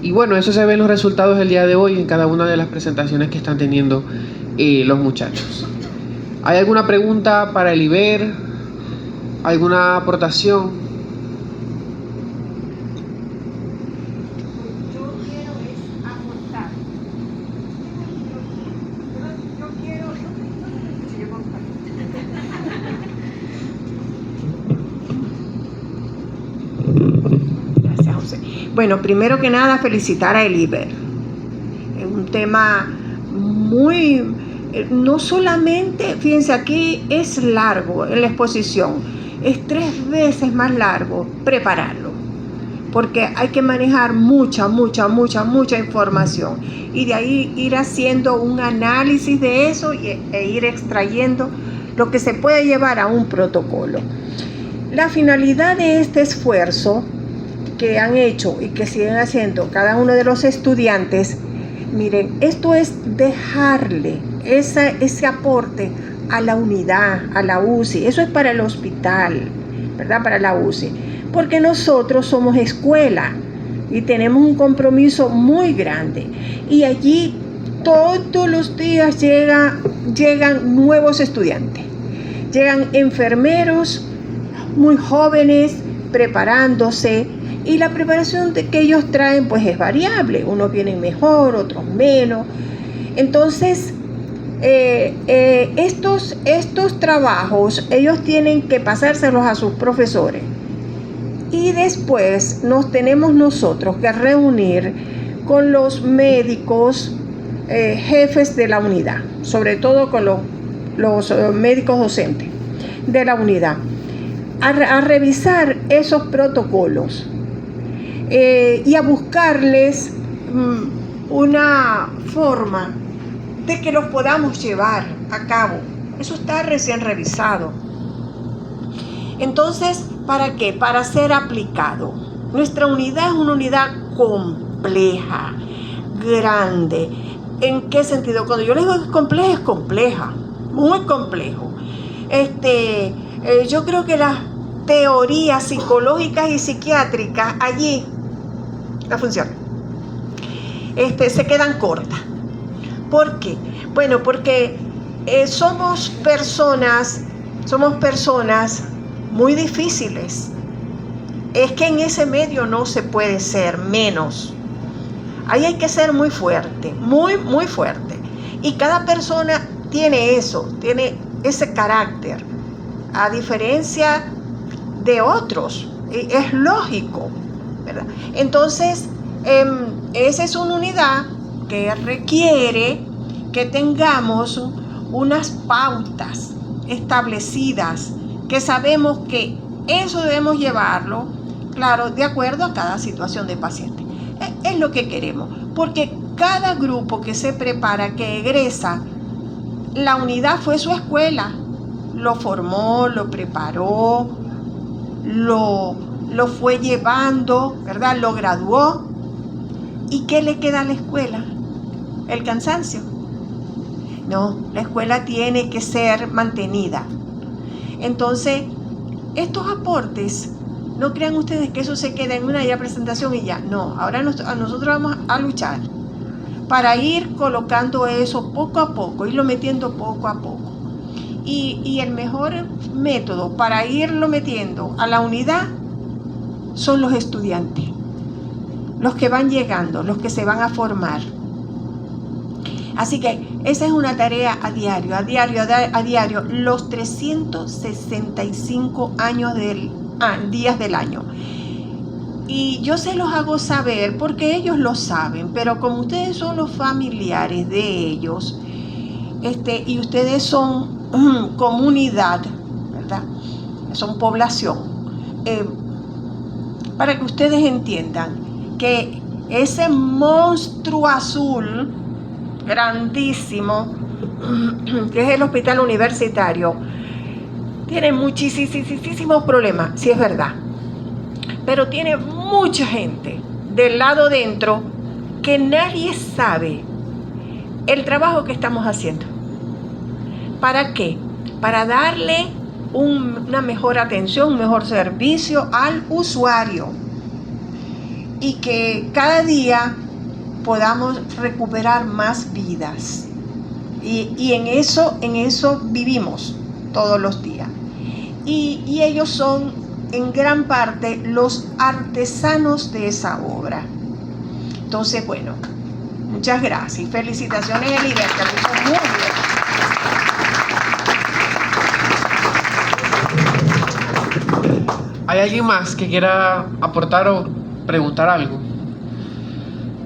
Y bueno, eso se ve en los resultados del día de hoy en cada una de las presentaciones que están teniendo los muchachos. ¿Hay alguna pregunta para el Liber? ¿Alguna aportación? Bueno, primero que nada, felicitar a Eliber. Es un tema muy... No solamente, fíjense, aquí es largo en la exposición, es 3 veces más largo prepararlo, porque hay que manejar mucha información y de ahí ir haciendo un análisis de eso e ir extrayendo lo que se puede llevar a un protocolo. La finalidad de este esfuerzo que han hecho y que siguen haciendo cada uno de los estudiantes Miren, esto es dejarle ese aporte a la unidad, a la UCI. Eso es para el hospital, ¿verdad? Para la UCI. Porque nosotros somos escuela y tenemos un compromiso muy grande. Y allí todos los días llegan nuevos estudiantes. Llegan enfermeros muy jóvenes preparándose. Y la preparación que ellos traen pues es variable. Unos vienen mejor, otros menos. Entonces, estos trabajos ellos tienen que pasárselos a sus profesores. Y después nos tenemos nosotros que reunir con los médicos jefes de la unidad, sobre todo con los médicos docentes de la unidad, a revisar esos protocolos y a buscarles una forma de que los podamos llevar a cabo. Eso está recién revisado. Entonces, ¿para qué? Para ser aplicado. Nuestra unidad es una unidad compleja, grande. ¿En qué sentido? Cuando yo les digo que es compleja, es compleja, muy complejo. Yo creo que las teorías psicológicas y psiquiátricas allí no funcionan. Se quedan cortas. ¿Por qué? Bueno, porque somos personas muy difíciles. Es que en ese medio no se puede ser menos. Ahí hay que ser muy fuerte, muy, muy fuerte. Y cada persona tiene eso, tiene ese carácter, a diferencia de otros. Es lógico, ¿verdad? Entonces, esa es una unidad que requiere que tengamos unas pautas establecidas, que sabemos que eso debemos llevarlo, claro, de acuerdo a cada situación de paciente. Es lo que queremos, porque cada grupo que se prepara, que egresa, la unidad fue su escuela, lo formó, lo preparó, lo fue llevando, ¿verdad? Lo graduó. ¿Y qué le queda a la escuela? ¿El cansancio? No, la escuela tiene que ser mantenida. Entonces, estos aportes, no crean ustedes que eso se queda en una presentación y ya. No, ahora nosotros vamos a luchar para ir colocando eso poco a poco, irlo metiendo poco a poco. Y el mejor método para irlo metiendo a la unidad son los estudiantes, los que van llegando, los que se van a formar. Así que esa es una tarea a diario, los 365 días del año. Y yo se los hago saber porque ellos lo saben, pero como ustedes son los familiares de ellos, y ustedes son comunidad, ¿verdad? Son población, para que ustedes entiendan que ese monstruo azul grandísimo, que es el hospital universitario, tiene muchísimos problemas, sí es verdad, pero tiene mucha gente del lado dentro que nadie sabe el trabajo que estamos haciendo. ¿Para qué? Para darle una mejor atención, un mejor servicio al usuario, y que cada día podamos recuperar más vidas. Y en eso vivimos todos los días. Y ellos son en gran parte los artesanos de esa obra. Entonces, bueno, muchas gracias y felicitaciones a Eliber, que lo hizo muy bien. ¿Hay alguien más que quiera aportar o preguntar algo?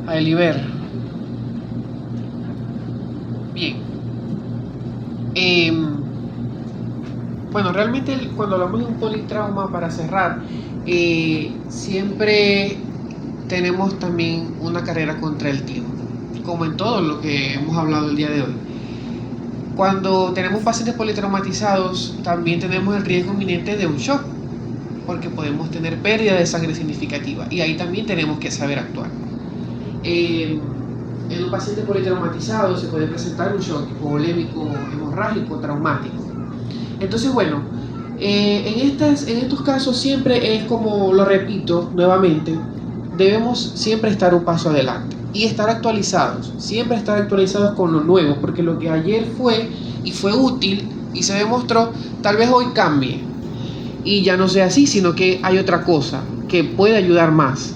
A Eliber. Bien. Bueno, realmente cuando hablamos de un politrauma, para cerrar, siempre tenemos también una carrera contra el tiempo, como en todo lo que hemos hablado el día de hoy. Cuando tenemos pacientes politraumatizados, también tenemos el riesgo inminente de un shock, porque podemos tener pérdida de sangre significativa, y ahí también tenemos que saber actuar. En un paciente politraumatizado se puede presentar un shock hipovolémico, hemorrágico, traumático. Entonces, bueno, en estos casos siempre es como lo repito nuevamente, debemos siempre estar un paso adelante y estar actualizados, siempre estar actualizados con lo nuevo, porque lo que ayer fue y fue útil y se demostró, tal vez hoy cambie y ya no sea así, sino que hay otra cosa que puede ayudar más.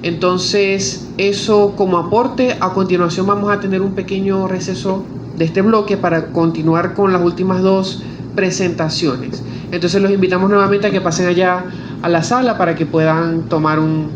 Entonces, eso como aporte. A continuación vamos a tener un pequeño receso de este bloque para continuar con las últimas dos presentaciones. Entonces los invitamos nuevamente a que pasen allá a la sala para que puedan tomar un